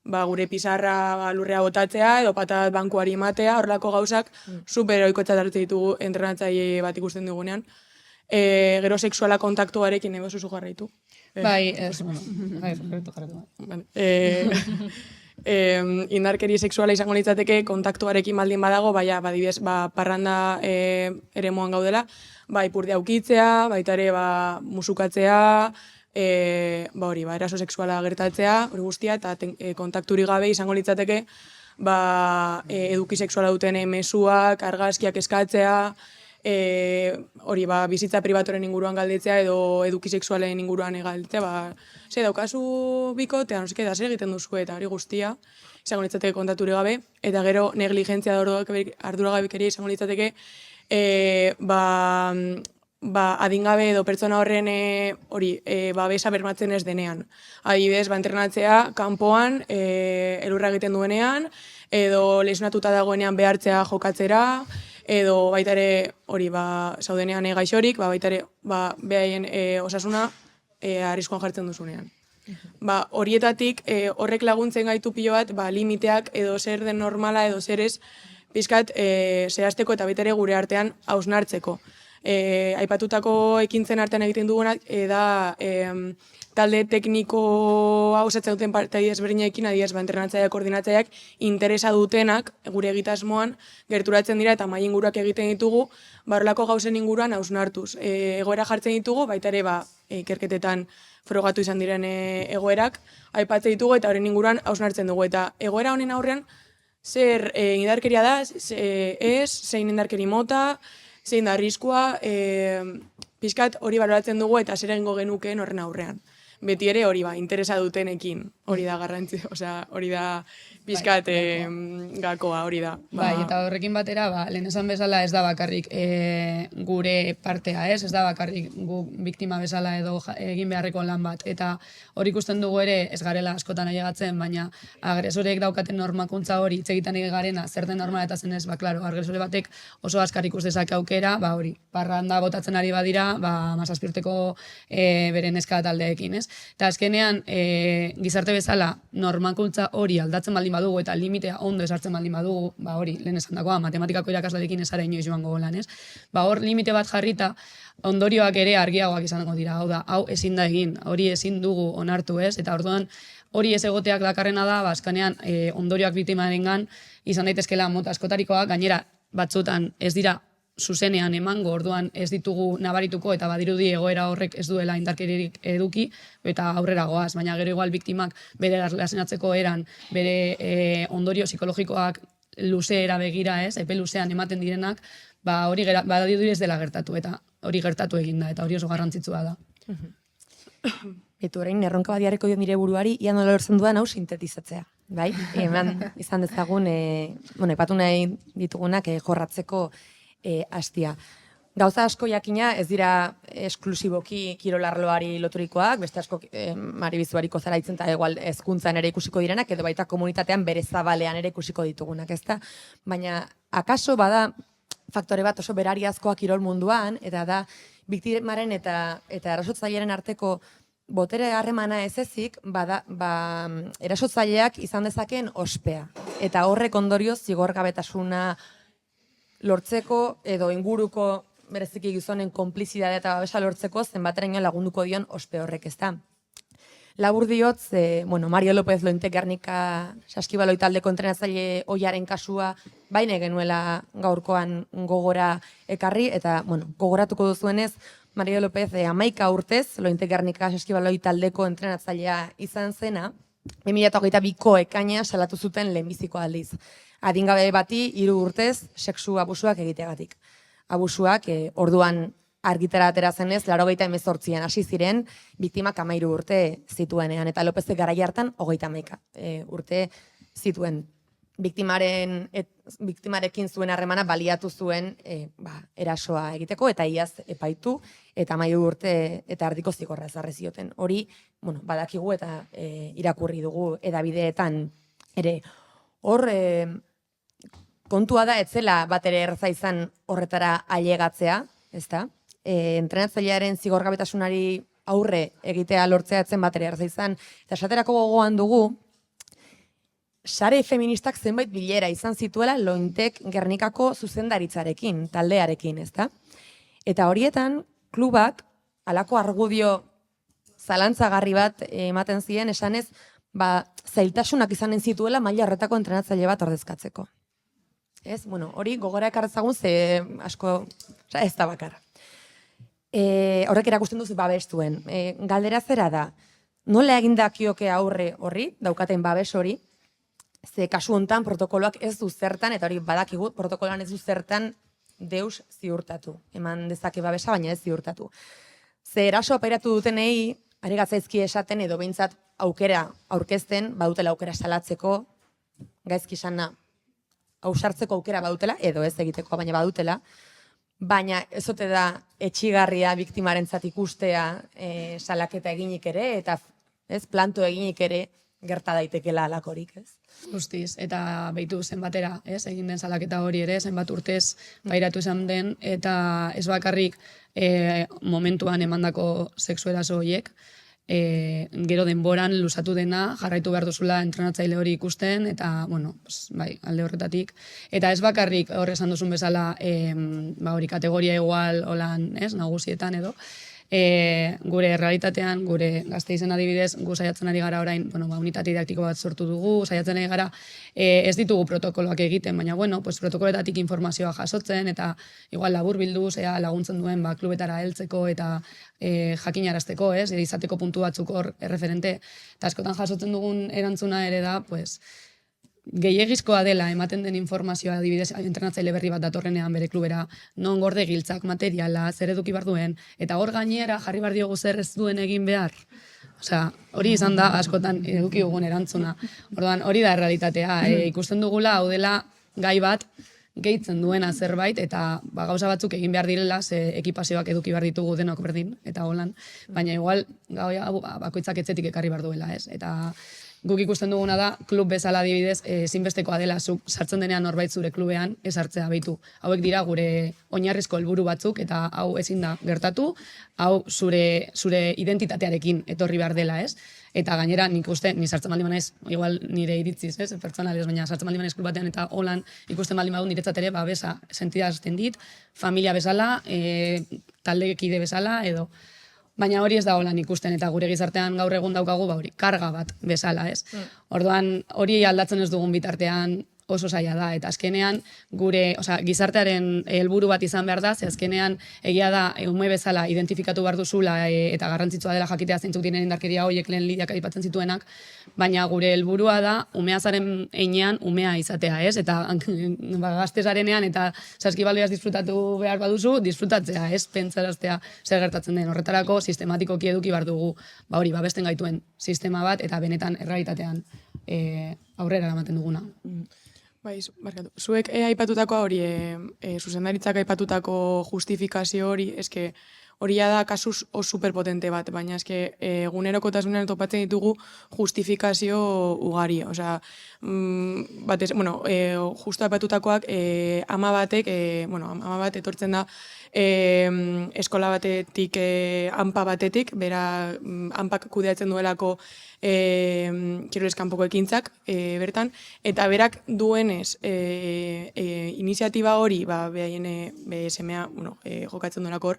gure pizarra lurrea botatzea, edo patat bankuari matea, horrelako gauzak super ohikotzat hartzen ditugu entrenatzaile bat ikusten dugunean. Gero sexuala kontaktuarekin ego zuzu jarraitu. Bai, jarraitu. Indarkeri sexuala izango litzateke kontaktuarekin baldin badago, badibidez, parranda eremuan gaudela, ipurdia ukitzea, baita ere musukatzea, eraso sexuala gertatzea, hori guztia, eta kontakturi gabe izango litzateke, eduki sexuala duten mezuak, argazkiak eskatzea, bizitza pribatoren inguruan galdetzea edo eduki sexualen inguruan galdetzea, ze daukazu bikotea, no seke, da zer egiten duzu eta hori guztia, izango litzateke kontakturi gabe, eta gero negligentzia arduragabekeria izango litzateke, adingabe edo pertsona horren babesa bermatzen ez denean. Adibidez, entrenatzea kanpoan, elurra egiten duenean, edo lesionatuta dagoenean behartzea jokatzera, edo baita ere zaudenean gaixorik, baita ere behaien osasuna arriskuan jartzen duzunean. Horietatik horrek laguntzen gaitu pilo bat limiteak edo zer den normala edo zer ez pizkat zehazteko eta baita ere gure artean hausnartzeko. Aipatutako ekintzen artean egiten dugunak da talde tekniko osatzen duten partai ezberdinekin, adibidez, entrenatzaileak, koordinatzaileak interesa dutenak gure egitasmoan gerturatzen dira eta mahai inguruak egiten ditugu, horrelako gauzen inguruan hausnartuz. Egoera jartzen ditugu, baita ere ikerketetan frogatu izan diren egoerak, aipatzen ditugu eta horren inguruan hausnartzen dugu. Eta egoera honen aurrean, zer indarkeria da, zein indarkeri mota, zein da arriskua, pixkat hori baloratzen dugu eta zer egingo genukeen horren aurrean. Beti ere hori interesa dutenekin, hori da garrantzi, hori da pixkat gakoa, hori da. Bai, eta horrekin batera, lehen esan bezala ez da bakarrik gure partea, ez da bakarrik gu biktima bezala edo egin beharreko lan bat. Eta hori ikusten dugu ere ez garela askotan ailegatzen, baina agresorek daukaten normakuntza hori hitz egiten garena, zer den normala eta zen ez, klaro, agresore batek oso askar ikus dezake aukera, hori, parranda botatzen ari badira, 17 urteko bere neska taldeekin, ez? Eta azkenean, gizarte bezala, normakuntza hori aldatzen baldin badugu eta limitea ondo esartzen baldin badugu, hori, lehen esan dagoa, matematikako irakaslarekin esara inoiz joango golan, ez? Hor limite bat jarrita, ondorioak ere argiagoak izango dira, hau ezin da egin, hori ezin dugu onartu, ez? Eta orduan, hori ez egoteak dakarrena da, azkenean, ondorioak biktimarengan izan daitezkela mota askotarikoak, gainera batzutan ez dira zuzenean emango, orduan ez ditugu nabarituko eta badirudi egoera horrek ez duela indarkeririk eduki eta aurrera goaz, baina gero igual biktimak bere erlazionatzeko eran, bere ondorio psikologikoak luzeera begira, ez, epe luzean ematen direnak, hori badirudi ez dela gertatu eta hori gertatu eginda eta hori oso garrantzitsua da. Eta orain, erronka badiareko dio nire buruari, ia nola lortzen dudan hau sintetizatzea. Bai? Izan dezagun, epatu nahi ditugunak jorratzeko hastia. Gauza asko jakina ez dira esklusiboki kirolarloari loturikoak, beste asko maribizuariko zaraitzen eta igual hezkuntzan ere ikusiko direnak, edo baita komunitatean bere zabalean ere ikusiko ditugunak, ezta? Baina, akaso bada faktore bat oso berariazkoa kirol munduan, eta da biktimaren eta erasotzailearen arteko botere harremana ez ezik, erasotzaileak izan dezakeen ospea. Eta horrek ondorioz zigorgabetasuna lortzeko edo inguruko bereziki gizonen konplizidadea eta babesa lortzeko zenbateraino lagunduko dion ospe horrek, ez da. Labur diotz, Mario López Lointe Gernika saskibaloi taldeko entrenatzaile ohiaren kasua baina genuela gaurkoan gogora ekarri, eta gogoratuko duzuenez, Mario López 11 urtez Lointe Gernika saskibaloi taldeko entrenatzailea izan zena, 2022ko ekaina salatu zuten lehenbiziko aldiz. Adingabe bati 3 urtez sexu abusuak egiteagatik. Abusuak orduan argitara atera zenez, 98an hasi ziren, biktimak 13 urte zituenean, eta Lopezek garai hartan 31 urte zituen. biktimarekin zuen harremana baliatu zuen erasoa egiteko, eta iaz epaitu, eta 13 urte eta erdiko zigorra ezarri zioten. Hori, badakigu eta irakurri dugu edabideetan ere. Hor, kontua da, etzela bat ere erraza izan horretara ailegatzea, ezta? Entrenatzailearen zigorgabetasunari aurre egitea lortzea etzen bat ere erraza izan, eta esaterako gogoan dugu, sare feministak zenbait bilera izan zituela Lointek Gernikako zuzendaritzarekin, taldearekin, ezta? Eta horietan, klubak, halako argudio zalantzagarri bat ematen ziren, esanez, zailtasunak izanen zituela maila horretako entrenatzaile bat ordezkatzeko. Ez? Hori gogora ekartzagun ze asko, ez da bakar. Horrek erakusten duzu babestuen. Galdera zera da, nola egin dakioke aurre horri, daukaten babes hori, ze kasu hontan protokoloak ez du zertan, eta hori badakigu, protokoloan ez du zertan deus ziurtatu. Eman dezake babesa, baina ez ziurtatu. Ze eraso apairatu dutenei, ari gatzaizki esaten edo behintzat aukera aurkezten, badutela aukera salatzeko, gaizki sana ausartzeko aukera badutela, edo ez egiteko, baina badutela, baina ez ote da etxigarria biktimarentzat ikustea salaketa eginik ere, eta planto eginik ere gerta daitekela alakorik, ez? Guztiz, eta behitu zenbatera, egin den salaketa hori ere, zenbat urtez pairatu izan den, eta ez bakarrik momentuan emandako sexu eraso horiek, gero denboran luzatu dena, jarraitu behar duzula entrenatzaile hori ikusten, eta, bai, alde horretatik. Eta ez bakarrik hor esan duzun bezala, hori kategoria igual holan, nagusietan edo, gure realitatean, gure Gasteizen adibidez, gu saiatzen ari gara orain, unitate didaktiko bat sortu dugu, saiatzen ari gara, ez ditugu protokoloak egiten, baina, protokoloetatik informazioa jasotzen, eta igual labur bildu, laguntzen duen klubetara heltzeko eta jakinarazteko, izateko puntu batzuk hor erreferente, eta askotan jasotzen dugun erantzuna ere da, gehiegizkoa dela ematen den informazioa adibidez entrenatzaile berri bat datorrenean bere klubera, non gorde giltzak, materiala, zer eduki behar duen, eta hor gainera jarri behar diogu zer ez duen egin behar. Hori izan da askotan eduki dugun erantzuna. Orduan, hori da errealitatea. Ikusten dugula, hau dela gai bat gehitzen duena zerbait, eta gauza batzuk egin behar direla, ze ekipazioak eduki behar ditugu denok berdin, eta holan. Baina igual, bakoitzak etzetik ekarri behar duela, ez? Eta guk ikusten duguna da, klub bezala adibidez, ezinbestekoa dela zuk sartzen denean norbait zure klubean ez hartzea behitu. Hauek dira gure oinarrizko helburu batzuk, eta hau ezin da gertatu, hau zure identitatearekin etorri behar dela, ez? Eta gainera nik uste, ni sartzen baldin banaiz, igual nire iritziz, ez? Pertsonalez, baina sartzen baldin banaiz klub batean eta holan ikusten baldin badu niretzat ere, besa, sentidazten dit, familia bezala, taldekide bezala, edo. Baina hori ez da holan ikusten, eta gure gizartean gaur egun daukagu, hori, karga bat bezala, ez? Orduan, hori aldatzen ez dugun bitartean oso zaila da, eta azkenean gure, gizartearen helburu bat izan behar da, ze azkenean egia da ume bezala identifikatu behar duzula eta garrantzitsua dela jakitea zeintzuk diren indarkeria horiek lehen Lidiak aipatzen zituenak, baina gure helburua da umeazaren heinean umea izatea, ez? Eta gaztezarenean eta saskibaloiaz disfrutatu behar baduzu, disfrutatzea, ez? Pentsaraztea zer gertatzen den. Horretarako sistematikoki eduki behar dugu, hori, babesten gaituen sistema bat, eta benetan errealitatean aurrera eramaten duguna. Bai, barkatu. Zuek aipatutako hori, zuzendaritzak aipatutako justifikazio hori, eske hori da kasuz superpotente bat, baina eske egunerokotasunean topatzen ditugu justifikazio ugari. Osea, justu aipatutakoak ama bat etortzen da eskola batetik, hanpa batetik, bera hanpak kudeatzen duelako kirolez kanpoko ekintzak bertan, eta berak duenez iniziatiba hori, behaien BSMA jokatzen duelako hor,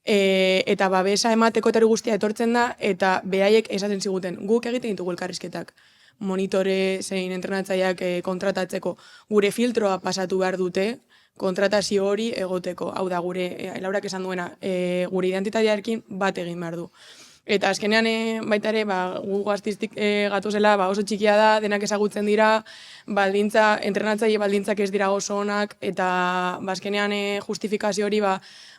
eta babesa emateko eta hori guztia etortzen da, eta behaiek esaten ziguten, guk egiten ditugu elkarrizketak, monitore zein entrenatzaileak kontratatzeko, gure filtroa pasatu behar dute, kontratazio hori egoteko. Hau da, Laurak esan duena, gure identitatearekin bat egin behar du. Eta azkenean baita ere, gu gaztiztik gatuzela oso txikia da, denak ezagutzen dira, entrenatzaile baldintzak ez dira oso onak, eta azkenean justifikazio hori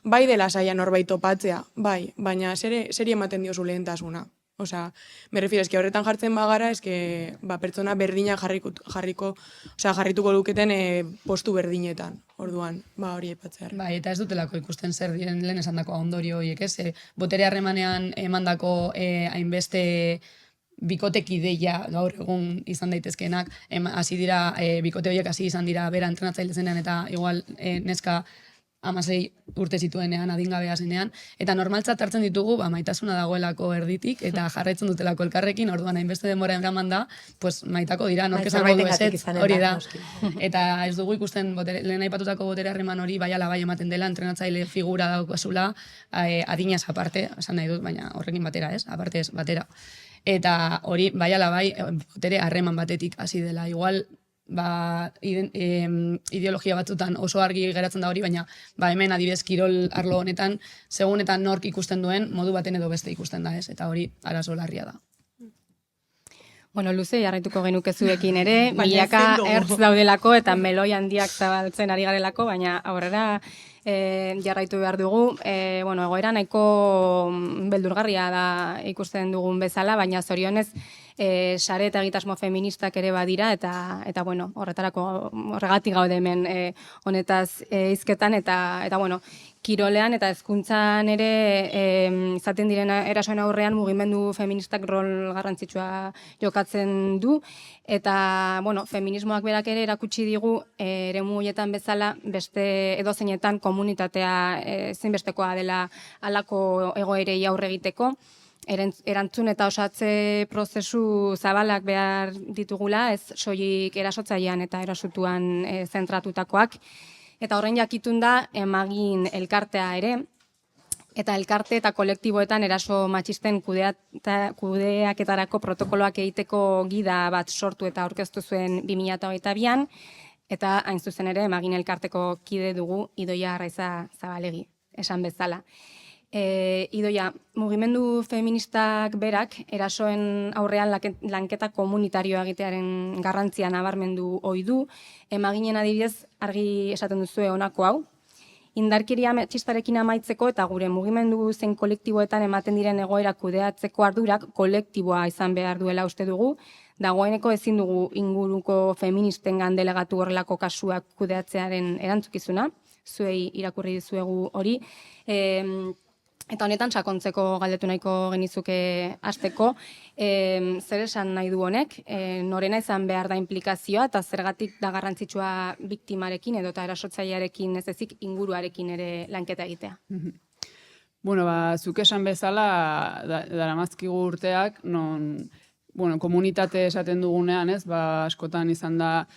bai dela zaila norbait topatzea, bai, baina zeri ematen diozu lehentasuna. Osea, me refiero, eski horretan jartzen bagara, eski pertsona berdina jarrituko luketen postu berdinetan. Orduan, hori aipatzea. Bai, eta ez dutelako ikusten zer diren lehen esandako ondorio horiek, ez? Botere harremanean emandako hainbeste bikotek ideia gaur egun izan daitezkeenak, hasi dira, bikote horiek hasi izan dira bera entrenatzaile zenean eta igual neska 16 urte zituenean, adingabea zenean, eta normaltzat hartzen ditugu, maitasuna dagoelako erditik, eta jarraitzen dutelako elkarrekin, orduan hainbeste denbora eraman da, pues maitako dira, nork esango du ezetz, hori da. Eta ez dugu ikusten, lehen aipatutako botere harreman hori bai ala bai ematen dela, entrenatzaile figura daukazula, adinaz aparte, esan nahi dut, baina horrekin batera ez, aparte ez, batera. Eta hori bai ala bai, botere harreman batetik hasi dela, igual, ideologia batzutan oso argi geratzen da hori, baina hemen adibidez kirol arlo honetan, segun eta nork ikusten duen, modu baten edo beste ikusten da ez, eta hori arazo larria da. Bueno, luze, jarraituko genuke zuekin ere, milaka ertz daudelako eta meloi handiak zabaltzen ari garelako, baina aurrera jarraitu behar dugu. Egoera nahiko beldurgarria da ikusten dugun bezala, baina zorionez sare eta egitasmo feministak ere badira, eta horregatik gaude hemen honetaz hizketan, eta kirolean eta hezkuntzan ere izaten diren erasoen aurrean mugimendu feministak rol garrantzitsua jokatzen du, eta feminismoak berak ere erakutsi digu eremu horietan bezala beste edozeinetan komunitatea ezinbestekoa dela halako egoerei aurre egiteko, erantzun eta osatze prozesu zabalak behar ditugula, ez soilik erasotzailean eta erasotuan zentratutakoak. Eta horren jakitun da emagin elkartea ere, eta elkarte eta kolektiboetan eraso matxisten kudeaketarako protokoloak egiteko gida bat sortu eta aurkeztu zuen 2022an, eta hain zuzen ere emagin elkarteko kide dugu Idoia Arraiza Zabalegi, esan bezala. Idoia, mugimendu feministak berak erasoen aurrean lanketa komunitarioa egitearen garrantzia nabarmendu ohi du, emaginen adibidez argi esaten duzue honako hau. Indarkeria matxistarekin amaitzeko eta gure mugimendu zein kolektiboetan ematen diren egoera kudeatzeko ardurak kolektiboa izan behar duela uste dugu, dagoeneko ezin dugu inguruko feministengan delegatu horrelako kasuak kudeatzearen erantzukizuna, zuei irakurri dizuegu hori, eta honetan sakontzeko galdetu nahiko genizuke hasteko, zer esan nahi du honek, norena izan behar da implikazioa eta zergatik da garrantzitsua biktimarekin edo eta erasotzailearekin ez ezik inguruarekin ere lanketa egitea. Zuk esan bezala daramazkigu urteak, komunitate esaten dugunean, askotan izan da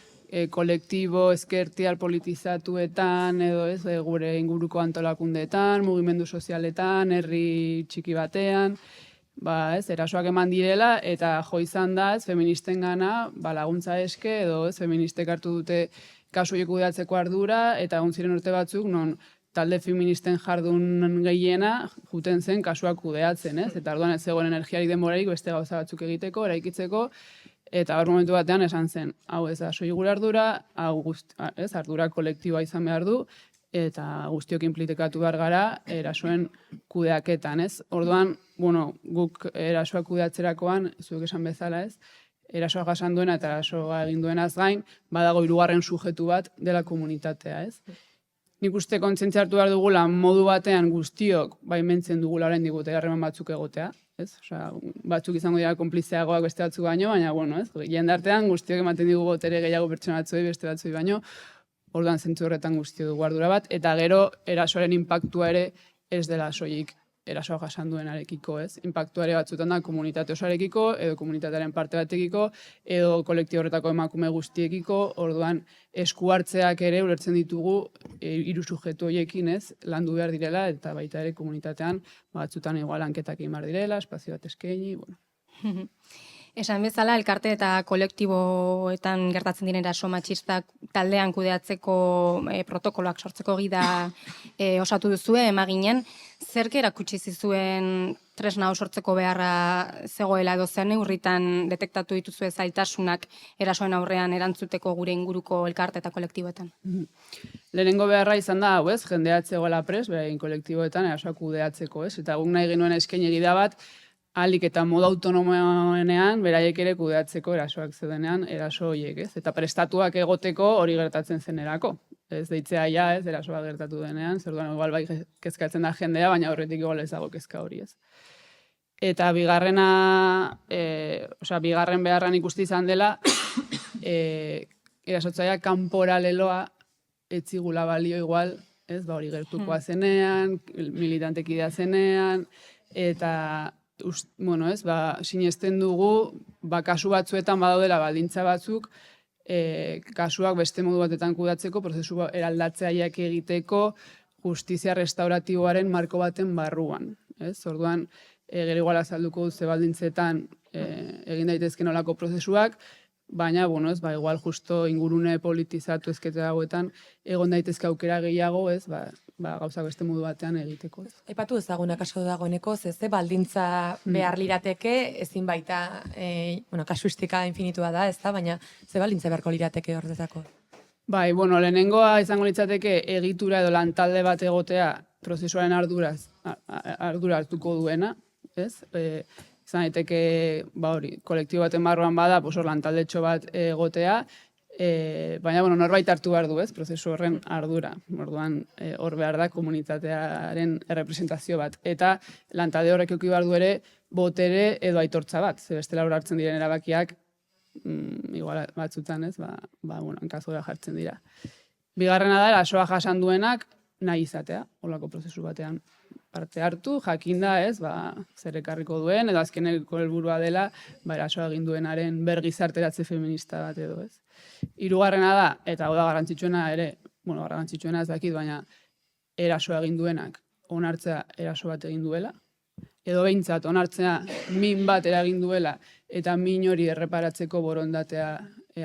kolektibo, ezkertial politizatuetan, edo gure inguruko antolakundeetan, mugimendu sozialetan, herri txiki batean, erasoak eman direla, eta jo izan da, feministen gana, laguntza eske, edo feministek hartu dute kasu horiek kudeatzeko ardura, eta egon ziren urte batzuk, non talde feministen jardun gehiena juten zen kasuak kudeatzen, eta orduan ez zegoen energiarik denborarik beste gauza batzuk egiteko, eraikitzeko, eta hor momentu batean esan zen, hau ez da soilik gure ardura, ardura kolektiboa izan behar du, eta guztiok implikatu behar gara erasoen kudeaketan, ez? Orduan, guk erasoak kudeatzerakoan, zuek esan bezala, ez? Erasoa jasan duena eta erasoa egin duenaz gain, badago hirugarren sujetu bat dela komunitatea, ez? Nik uste kontzientzia hartu behar dugula modu batean guztiok baimentzen dugula orain digute harreman batzuk egotea, ez? Batzuk izango dira konplizeagoak beste batzuk baino, baina, jendartean guztiok ematen digu botere gehiago pertsona batzuei beste batzuei baino, orduan zentzu horretan guztio dugu ardura bat, eta gero erasoaren inpaktua ere ez dela soilik erasoa jasan duenarekiko, ez? Inpaktua ere batzutan da komunitate osarekiko, edo komunitatearen parte batekiko, edo kolektibo horretako emakume guztiekiko, orduan esku hartzeak ere ulertzen ditugu hiru subjektu horiekin, ez? Landu behar direla, eta baita ere komunitatean batzutan igual lanketak egin behar direla, espazio bat eskaini, Esan bezala, elkarte eta kolektiboetan gertatzen diren eraso matxistak taldean kudeatzeko protokoloak sortzeko gida osatu duzue, emaginen, zerk erakutsi zizuen tresna hau sortzeko beharra zegoela edo zer neurritan detektatu dituzue zailtasunak erasoen aurrean erantzuteko gure inguruko elkarte eta kolektiboetan? Lehenengo beharra izan da, hau ez, jendeat zegoela pres, beraien kolektiboetan erasoak kudeatzeko, ez? Eta guk nahi genuen eskaini gida bat, ahalik eta modu autonomoenean, beraiek ere kudeatzeko erasoak zeudenean, eraso horiek, ez? Eta prestatuak egoteko hori gertatzen zenerako. Ez deitzea ja, ez, erasoa gertatu denean, zer duan, igual bai kezkatzen da jendea, baina horretik igual ez dago kezka hori, ez. Eta bigarren beharran ikusti izan dela, erasotzaia kanpora leloa etzigula balio igual, ez, hori gertukoa zenean, militantekidea zenean, eta sinesten dugu, kasu batzuetan badaudela baldintza batzuk, kasuak beste modu batetan kudatzeko, prozesu eraldatzaileak egiteko, justizia restauratiboaren marko baten barruan. Orduan, gero igual azalduko ze baldintzetan egin daitezken olako prozesuak, baina, igual justo ingurune politizatu ezketa dagoetan, egon daitezke aukera gehiago, gauzak beste modu batean egiteko. Aipatu ezaguna kaso dagoeneko, ze baldintza behar lirateke, ezin baita, kasuistika infinitua da, ez da, baina ze baldintza beharko lirateke horretako? Bai, lehenengoa izango litzateke egitura edo lantalde bat egotea prozesuaren ardura hartuko duena, ez? Izan daiteke, kolektibo baten barruan bada, lantaldetxo bat egotea, baina, norbait hartu behar du, ez, prozesu horren ardura. Orduan, hor behar da komunitatearen errepresentazio bat. Eta lantalde horrek eduki behar du ere, botere edo aitortza bat. Ze bestela hor hartzen diren erabakiak, igual batzutan, ez, hankazora jartzen dira. Bigarrena da, erasoa jasan duenak nahi izatea, holako prozesu batean parte hartu, jakinda, ez, zer ekarriko duen, edo azkeneko helburua dela, erasoa egin duenaren bergizarteratze feminista bat edo, ez. Hirugarrena da, eta hau da garrantzitsuena ere, garrantzitsuena ez dakit, baina erasoa egin duenak onartzea eraso bat egin duela, edo behintzat onartzea min bat eragin duela, eta min hori erreparatzeko borondatea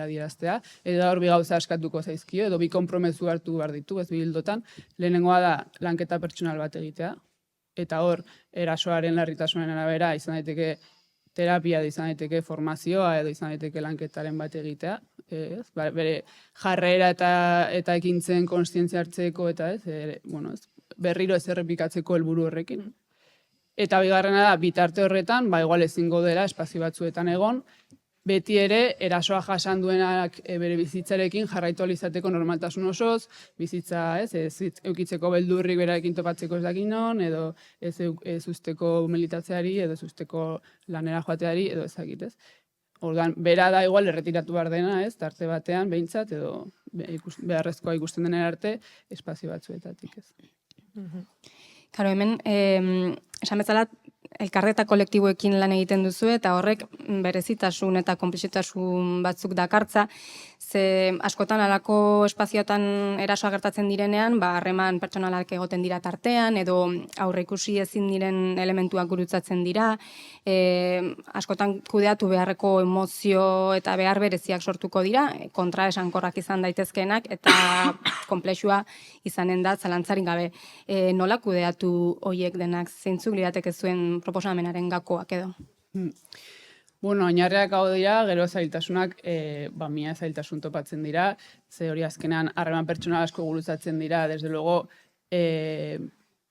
adieraztea, eta hor bi gauza askatuko zaizkio, edo bi konpromezu hartu behar ditu, ez bi hildotan. Lehenengoa da lanketa pertsonal bat egitea, eta hor erasoaren larritasunen arabera izan daiteke terapia, izan daiteke formazioa, edo izan daiteke lanketaren bat egitea, bere jarrera eta ekintzen konstientzia hartzeko, eta berriro ez errepikatzeko helburu horrekin. Eta bigarrena da, bitarte horretan, igual ezingo dela espazio batzuetan egon, beti ere, erasoa jasan duenak bere bizitzarekin jarraitu alizateko normaltasun osoz, bizitza ez eukitzeko beldurrik berarekin topatzeko ez dakin non, edo ez usteko militatzeari, edo ez usteko lanera joateari, edo ezagitez. Orduan, bera da igual erretiratu behar dena, ez, tarte batean, behintzat, edo beharrezkoa ikusten denen arte, espazio batzuetatik, ez. Karo, hemen, esan bezala, elkarreta kolektiboekin lan egiten duzu eta horrek berezitasun eta konplexitasun batzuk dakartza, ze askotan alako espazioetan erasoa gertatzen direnean, harreman pertsonalak egoten dira tartean, edo aurreikusi ezin diren elementuak gurutzatzen dira, askotan kudeatu beharreko emozio eta behar bereziak sortuko dira, kontraesankorrak izan daitezkeenak, eta konplexua izanen da zalantzarik gabe. Nola kudeatu horiek denak, zeintzuk lirateke zuen proposamenaren gakoak edo? Oinarriak hau dira, gero zailtasunak, mila zailtasun topatzen dira, ze hori azkenean harreman pertsonal asko gurutzatzen dira, desde luego,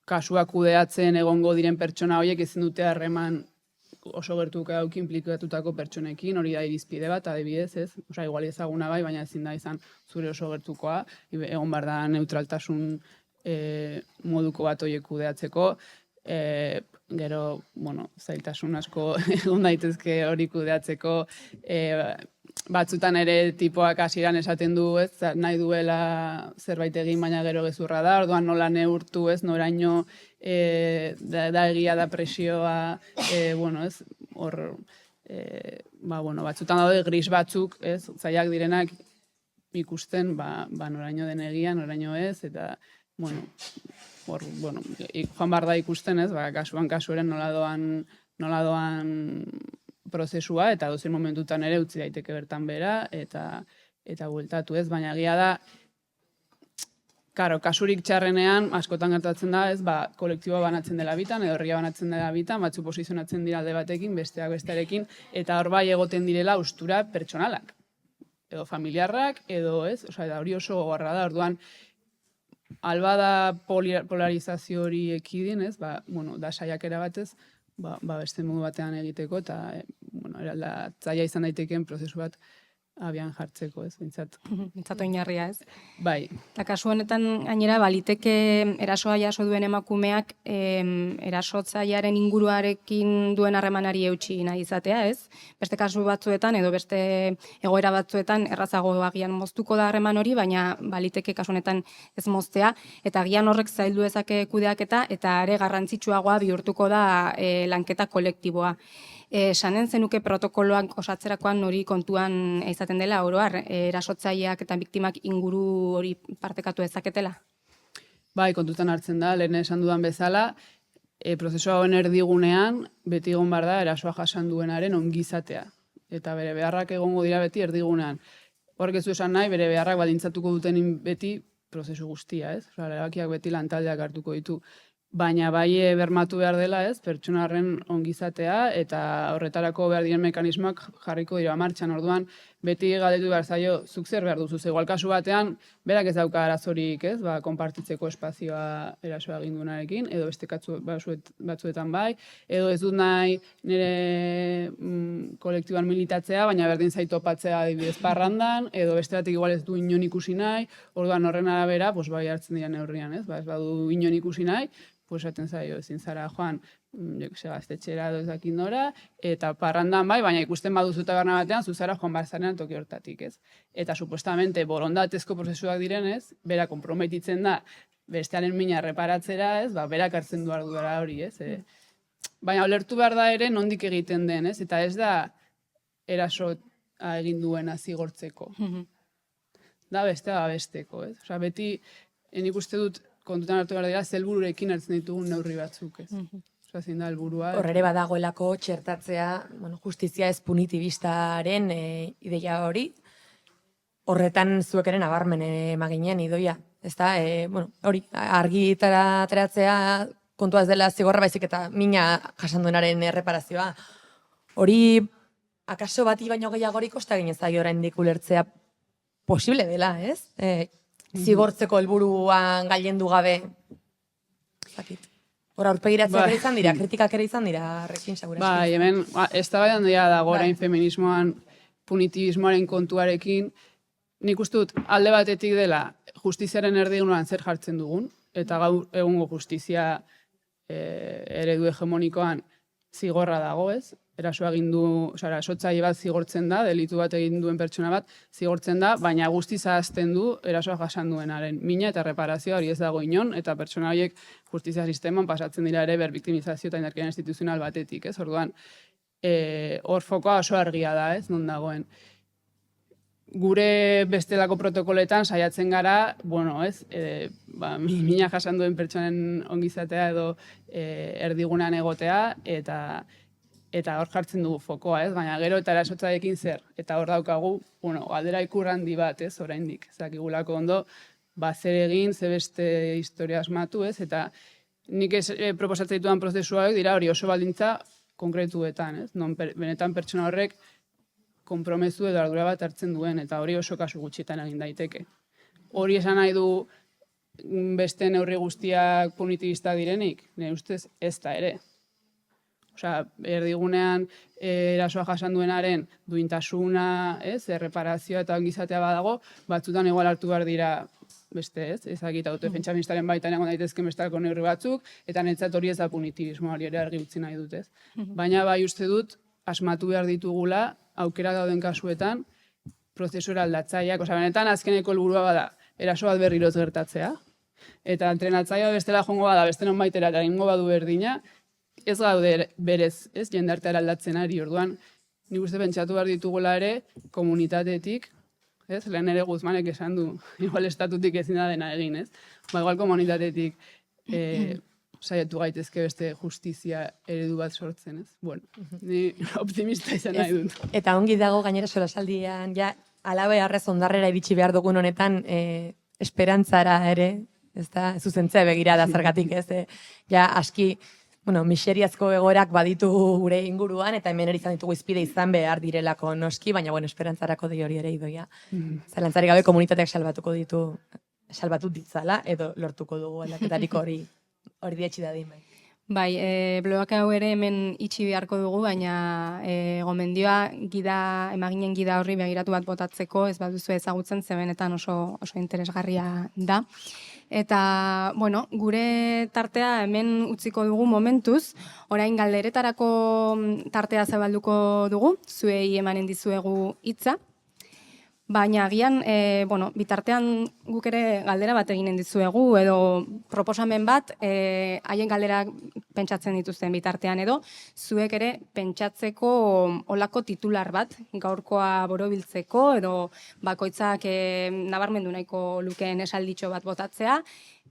kasuak kudeatzen egongo diren pertsona horiek ezin dute harreman oso gertuko dauki implikatutako pertsonekin, hori da irizpide bat, adibidez, ez? Igual ezaguna bai, baina ezin da izan zure oso gertukoa, egon behar da neutraltasun moduko bat horiek kudeatzeko, gero, zailtasun asko egon daitezke hori kudeatzeko, batzutan ere tipoak hasieran esaten du, ez, nahi duela zerbait egin, baina gero gezurra da, orduan nola neurtu, ez, noraino da egia da presioa, ez, hor, batzutan daude gris batzuk, ez, zailak direnak ikusten, noraino den egia, noraino ez, eta, joan behar da ikusten, ez, kasuaren nola doan prozesua, eta dozen momentutan ere utzi daiteke bertan bera, eta bueltatu, ez, baina egia da, kasurik txarrenean, askotan gertatzen da, ez, kolektiboa banatzen dela bitan, edo herria banatzen dela bitan, batzu posizionatzen dira alde batekin, besteak bestearekin, eta hor bai egoten direla ustura pertsonalak, edo familiarrak, edo ez, eta hori oso gogorra da, orduan, alba da polarizazio hori ekidin, ez, da saiakera batez, beste modu batean egiteko, eta zaila izan daitekeen prozesu bat abian jartzeko, ez, bintzat. Bintzat oinarria, ez? Bai. Eta kasu honetan gainera baliteke erasoa jaso duen emakumeak erasotzailearen inguruarekin duen harremanari eutsi nahi izatea, ez? Beste kasu batzuetan edo beste egoera batzuetan errazago agian moztuko da harreman hori, baina baliteke kasu honetan ez moztea, eta agian horrek zaildu dezake kudeaketa eta are garrantzitsuagoa bihurtuko da lanketa kolektiboa. Sanen zenuke protokoloak osatzerakoan hori kontuan izaten dela, oroar, erasotzaileak eta biktimak inguru hori partekatu dezaketela? Bai, kontutan hartzen da, lehen esan dudan bezala, prozesua hauen erdigunean, beti egon behar da, erasoa jasan duenaren ongizatea. Eta bere beharrak egongo dira beti erdigunean. Horrek ez du esan nahi, bere beharrak baldintzatuko duten beti prozesu guztia, ez? Erabakiak beti lantaldeak hartuko ditu. Baina bai bermatu behar dela, ez, pertsonaren ongizatea eta horretarako behar diren mekanismoak jarriko dira martxan. Orduan, beti galdetu behar zaio, zuk zer behar duzu, igual kasu batean, berak ez dauka arazorik, ez, konpartitzeko espazioa erasoa agindunarekin, edo beste batzuetan bai, edo ez dut nahi nire kolektiboan militatzea, baina berdin zait topatzea adibidez parrandan, edo beste batek igual ez du inon ikusi nahi, orduan horren arabera, bai hartzen dira neurrian, ez, ez badu inon ikusi nahi, esaten zaio, ezin zara joan, gaztetxera edo ezakin dora, eta parrandan bai, baina ikusten baduzu taberna batean, zuzara joan barzanean toki hortatik, ez? Eta supuestamente borondatezko prozesuak direnez, bera konprometitzen da, bestearen mina reparatzera, ez? Berak hartzen du ardura hori, ez? Baina ulertu behar da ere nondik egiten den, ez? Eta ez da eraso egin duena zigortzeko. Da besteko, ez? Osa, beti, nik uste dut, kontutan hartu behar dira, zelbururekin hartzen ditugun neurri batzuk, ez? Osa, zein da helburua. Horrere badagoelako txertatzea, justizia ez punitibistaren ideia hori, horretan zuekeren abarmen emaginen idoia. Ez da, hori, argitara ateratzea kontua ez dela zigorra baizik eta mina jasanduenaren erreparazioa. Hori, akaso bati baino gehiagorik kosta ginezai oraindik ulertzea posible dela, ez? Zigortzeko helburuan gailendu gabe. Hora, aurpegiratzea ere izan dira, kritikak ere izan dira, rekin segurazki. Bai, hemen, ez da baian dira dago orain feminismoan, punitibismoaren kontuarekin, nik uste dut alde batetik dela justiziaren erdigunean zer jartzen dugun, eta gaur egungo justizia eredu hegemonikoan zigorra dago, ez? Erasoa egin du, erasotzaile bat zigortzen da, delitu bat egin duen pertsona bat zigortzen da, baina guztiz ahazten du erasoa jasan duenaren mina eta reparazioa hori ez dago inon, eta pertsona horiek justizia sisteman pasatzen dira ere berbiktimizazio eta indarkeria instituzional batetik, ez? Orduan, hor fokoa oso argia da, ez? Non dagoen. Gure bestelako protokoletan saiatzen gara, ez? Mina jasan duen pertsonen ongizatea edo erdigunean egotea, eta hor jartzen dugu fokoa, ez? Baina gero eta erasotzaiekin zer. Eta hor daukagu, galdera ikur handi bat, ez? Oraindik. Zakigulako ondo, zer egin, ze beste historia asmatu, ez? Eta nik proposatzen ditudan prozesuak dira hori oso baldintza konkretuetan, ez? Non benetan pertsona horrek konpromezu edo ardura bat hartzen duen, eta hori oso kasu gutxietan egin daiteke. Hori esan nahi du beste neurri guztiak punitibista direnik, nire ustez ez da ere. Osea, erdigunean erasoa jasan duenaren duintasuna, erreparazioa eta ongizatea badago, batzutan igual hartu behar dira beste, ez? Ezagita autodefentsa ministraren baitan egon daitezken bestelako neurri batzuk, eta netzat hori ez da punitibismo hori ere argi utzi nahi dut, ez? Baina bai uste dut, asmatu behar ditugula, aukera dauden kasuetan, prozesura aldatzaileak, osea, benetan azkeneko helburua bada, eraso bat berriro ez gertatzea, eta entrenatzailea bestela joango bada, beste nonbaitera eta egingo badu berdina, ez gaude berez, ez, jendarteara aldatzen ari, orduan, nik uste pentsatu behar ditugula ere, komunitatetik, ez, lehen ere Guzmanek esan du, igual estatutik ezin da dena egin, ez, igual komunitatetik saiatu gaitezke beste justizia eredu bat sortzen, ez, bueno, ni optimista izan nahi dut. Eta ongi dago gainera solasaldian, ja, alabe harrez ondarrera iritsi behar dugun honetan, esperantzara ere, ez da, zuzentzea begira da zergatik, ez, ja, aski, miseriazko egoerak baditu gure inguruan, eta hemen izan ditugu izpide izan behar direlako noski, baina, esperantzarako di hori ere idoia. Zalantzari gabe komunitateak salbatu ditzala, edo lortuko dugu aldaketarik hori dietxi dadin. Bai, bloak hau ere hemen itxi beharko dugu, baina gomendioa emaginen gida horri begiratu bat botatzeko, ez baduzu ezagutzen, ze benetan oso interesgarria da. Eta, bueno, gure tartea hemen utziko dugu momentuz, orain galderetarako tartea zabalduko dugu, zuei emanen dizuegu hitza. Baina agian, bitartean guk ere galdera bat eginen dizuegu, edo proposamen bat, haien galderak pentsatzen dituzten bitartean edo, zuek ere pentsatzeko olako titular bat, gaurkoa borobiltzeko, edo bakoitzak nabarmendu nahiko lukeen esalditxo bat botatzea,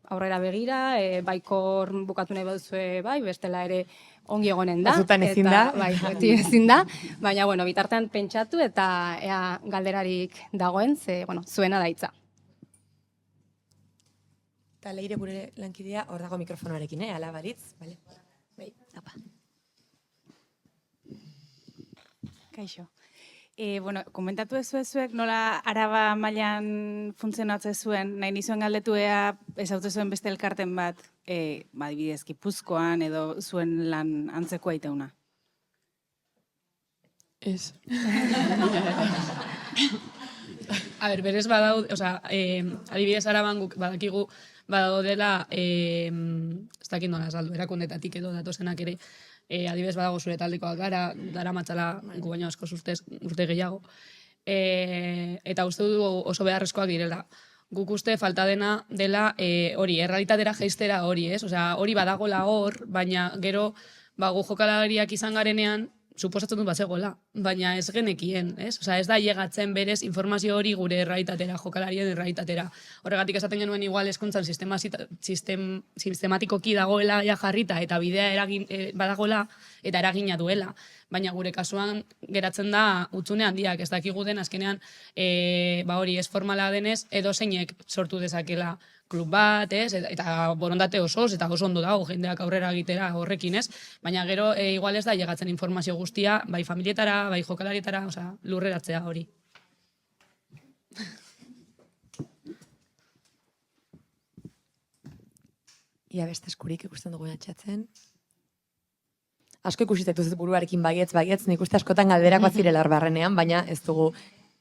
aurrera begira, baikor bukatu nahi baduzue bai, bestela ere ongi egonen da. Batzutan ezin da. Bai, beti ezin da. Baina, bitartean pentsatu eta ea galderarik dagoen, zuena da hitza. Eta Leire gure lankidea hor dago mikrofonoarekin, ala baritz. Vale. Bai, apa. Kaixo. Komentatu zuek nola Araba mailan funtzionatzen zuen, nahi nizuen galdetu ea ezautze zuen beste elkarten bat, adibidez, Gipuzkoan edo zuen lan antzeko aitauna. Ez. Berez badaud, adibidez Araban guk badakigu badaudela, ez dakit nola saldu, erakundetatik edo datozenak ere, adibidez badago zure taldekoak gara, dara matzala gu baino asko urte gehiago. Eta uste du oso beharrezkoak direla. Guk uste falta dena dela hori, errealitatera jaistera hori, ez? Hori badagola hor, baina gero gu jokalariak izan garenean, suposatzen dut bazegoela, baina ez genekien, ez? Ez da llegatzen berez informazio hori gure errealitatera, jokalarien errealitatera. Horregatik esaten genuen igual hezkuntzan sistematikoki dagoela ja jarrita eta bidea badagoela eta eragina duela. Baina gure kasuan geratzen da hutsune handiak, ez dakigu den azkenean hori ez formala denez edo zeinek sortu dezakela klub bat, ez? Eta borondate osoz, eta oso ondo dago jendeak aurrera egitera horrekin, ez? Baina gero igual ez da llegatzen informazio guztia, bai familietara, bai jokalarietara, lurreratzea hori. Ia beste eskurik ikusten dugu atxatzen. Asko ikusitetu buruarekin baietz, nik uste askotan galderako zirela barrenean, baina ez dugu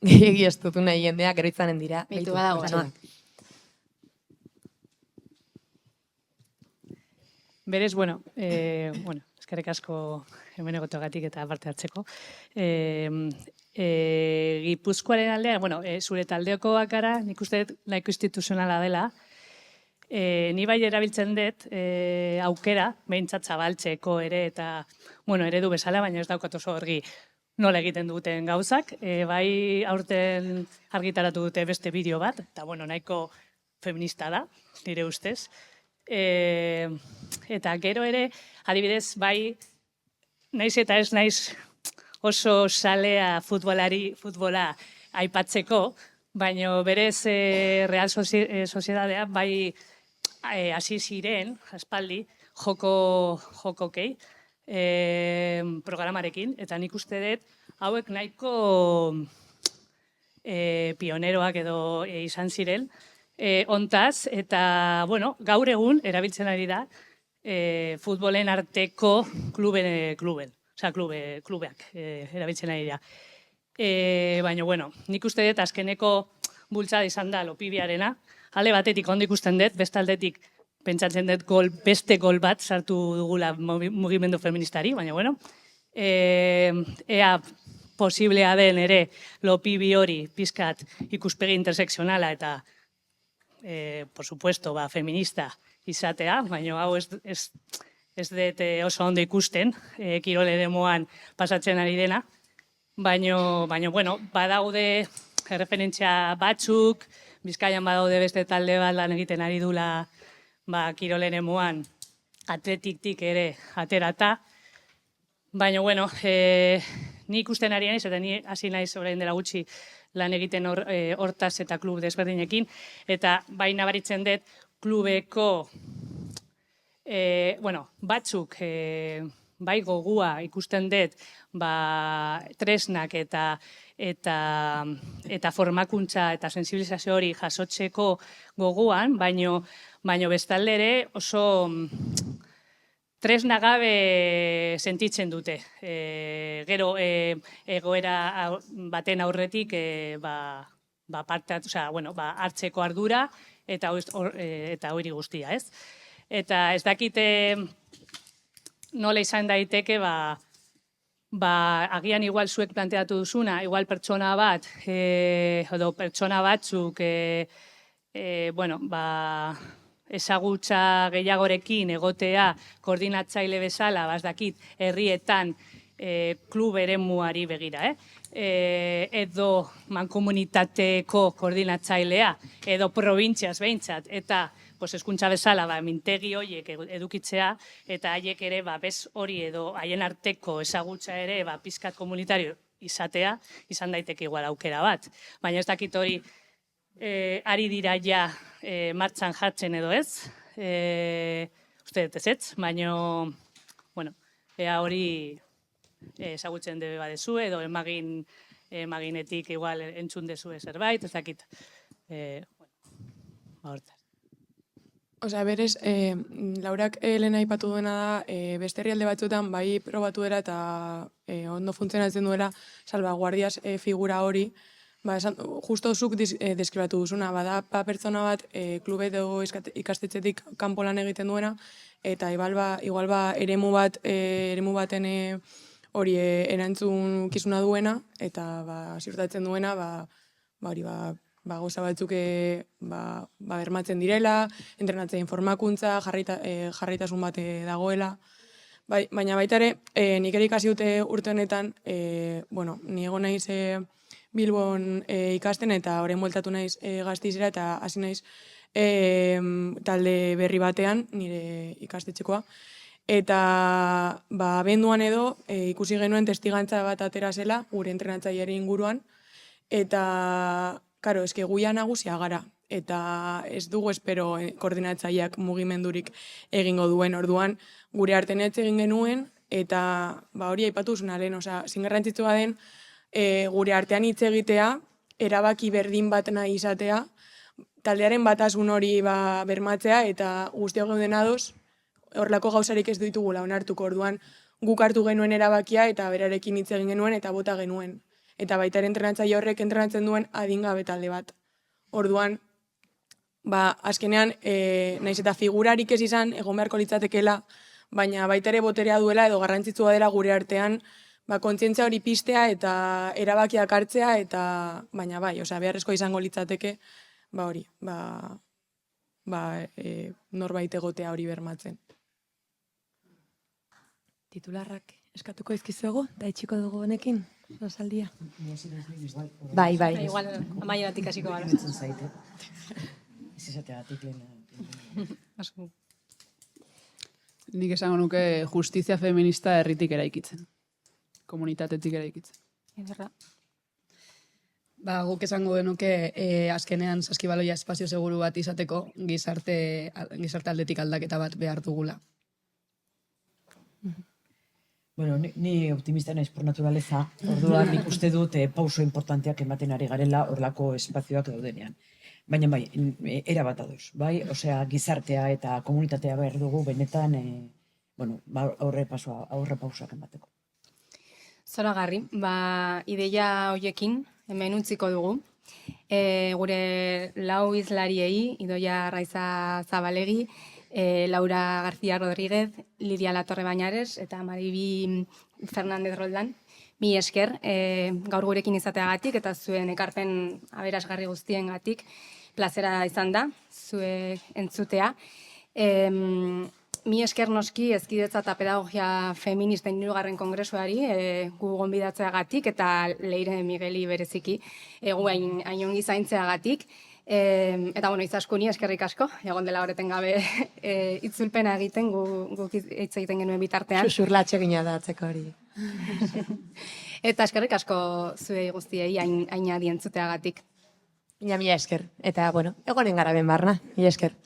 gehiagi ez dutu nahi jendeak gero itzanen dira. Beitu badago. Berez, eskerrik asko hemen egoteagatik eta parte hartzeko. Gipuzkoaren aldean, zure taldeokoak gara, nik uste nahiko instituzionala dela, ni bai erabiltzen dut aukera, behintzat zabaltzeko ere, eta eredu bezala, baina ez daukat oso argi nola egiten duten gauzak. Bai aurten argitaratu dute beste bideo bat, eta nahiko feminista da, nire ustez. Eta gero ere, adibidez, bai, naiz eta ez naiz oso salea futbola aipatzeko, baina berez Real Sociedadea bai hasi ziren, aspaldi, jokokei programarekin, eta nik uste dut hauek nahiko pioneroak edo izan ziren, ontaz, eta, gaur egun erabiltzen ari da futbolen arteko klubeak erabiltzen ari da. Baina, nik uste dut azkeneko bultzada izan da Lopibiarena, alde batetik ondo ikusten dut, beste aldetik pentsatzen dut beste gol bat sartu dugula mugimendu feministari, baina, ea posiblea den ere Lopibi hori pizkat ikuspegi intersekzionala eta por supuesto, feminista izatea, baina hau ez dut oso ondo ikusten, kirol eremuan pasatzen ari dena, baina, badaude referentzia batzuk, Bizkaian badaude beste talde bat lan egiten ari dula kirol eremuan atletiktik ere aterata, baina, ni ikusten ari naiz, eta ni hasi naiz orain dela gutxi lan egiten hortaz eta klub desberdinekin, eta bai nabaritzen dut klubeko, batzuk bai gogua ikusten dut tresnak eta formakuntza eta sensibilizazio hori jasotzeko goguan, baino bestalde ere oso tresna gabe sentitzen dute. Gero egoera baten aurretik hartzeko ardura eta hori guztia, ez? Eta ez dakite nola izan daiteke, agian igual zuek planteatu duzuna, igual pertsona bat, edo pertsona batzuk, ezagutza gehiagorekin egotea koordinatzaile bezala, dakit, herrietan klub eremuari begira, edo mankomunitateko koordinatzailea, edo probintziaz behintzat, eta hezkuntza bezala mintegi horiek edukitzea, eta haiek ere bez hori edo haien arteko ezagutza ere pizkat komunitario izatea, izan daiteke igual aukera bat. Baina ez dakit hori ari dira ja martxan jartzen edo ez, uste dut ez, baina, ea hori ezagutzen debe badezu, edo emaginetik igual entzun dezue zerbait, ez dakit, hortaz. Osea, berez, Laurak lehen aipatu duena da, beste herrialde batzuetan bai probatu dela eta ondo funtzionatzen duela salvaguardias figura hori, justo zuk deskribatu duzuna, bada pertsona bat klube edo ikastetxetik kanpo lan egiten duena, eta igual eremu baten hori erantzun kizuna duena, eta ziurtatzen duena, gauza batzuk bermatzen direla, entrenatzen formakuntza, jarraitasun bat dagoela. Baina baita ere, nik ere ikasi dute urte honetan, ni egon naiz Bilbon ikasten eta orain bueltatu naiz Gasteizera eta hasi naiz talde berri batean, nire ikastetxekoa. Eta abenduan edo ikusi genuen testigantza bat atera zela, gure entrenatzaileari inguruan, eta karo, eske guia nagusia gara, eta ez dugu espero koordinatzaileak mugimendurik egingo duen orduan, gure artean egin genuen, eta hori aipatu zuen lehen, zingarrantzitsua den, gure artean hitz egitea, erabaki berdin bat nahi izatea, taldearen batasun hori bermatzea, eta guztiok gauden ados, horrelako gauzarik ez ditugula onartuko orduan, guk hartu genuen erabakia, eta berarekin hitz egin genuen, eta bota genuen. Eta baita ere entrenatzaile horrek entrenatzen duen adingabe talde bat. Orduan, azkenean, naiz eta figurarik ez izan, egon beharko litzatekela, baina baita ere boterea duela edo garrantzitsua dela gure artean, kontzientzia hori piztea eta erabakiak hartzea, eta baina beharrezko izango litzateke, norbait egotea hori bermatzen. Titularrak eskatuko izkizuego, da itxiko dugu honekin, osaldia. Bai. Igual, amaieratik hasiko gara. Ez izateagatik lehen. Nik esango nuke justizia feminista herritik eraikitzen. Komunitatetik eraikitzen. Ederra. Guk esango genuke azkenean saskibaloia espazio seguru bat izateko gizarte aldetik aldaketa bat behar dugula. Bueno, ni optimista naiz por naturaleza, orduan nik uste dut pauso importanteak ematen ari garela horlako espazioak daudenean. Baina erabat ados, Osea, gizartea eta komunitatea behar dugu benetan, aurre pausoak emateko. Zoragarri, ideia hoiekin hemen utziko dugu. Gure lau izlariei, Idoia Raiza Zabalegi, Laura García Rodríguez, Lidia Latorre Bañares eta Maribi Fernández Roldán. Mi esker, gaur gurekin izateagatik eta zuen ekarpen aberasgarri guztiengatik plazera izan da, zuek entzutea. Mi esker noski Hezkidetza eta Pedagogia Feministen 3. Kongresuari gu gonbidatzeagatik eta Leire Migueli bereziki gu hain ongi zaintzeagatik. Eta izaskuni eskerrik asko, egon dela horreten gabe itzulpena egiten guk hitz egiten genuen bitartean. Xuxurlatxe gina da atzeko hori. Eta eskerrik asko zuei guztiei hain adi entzuteagatik. Mila esker. Eta, egonen gara ben barna. Mila esker.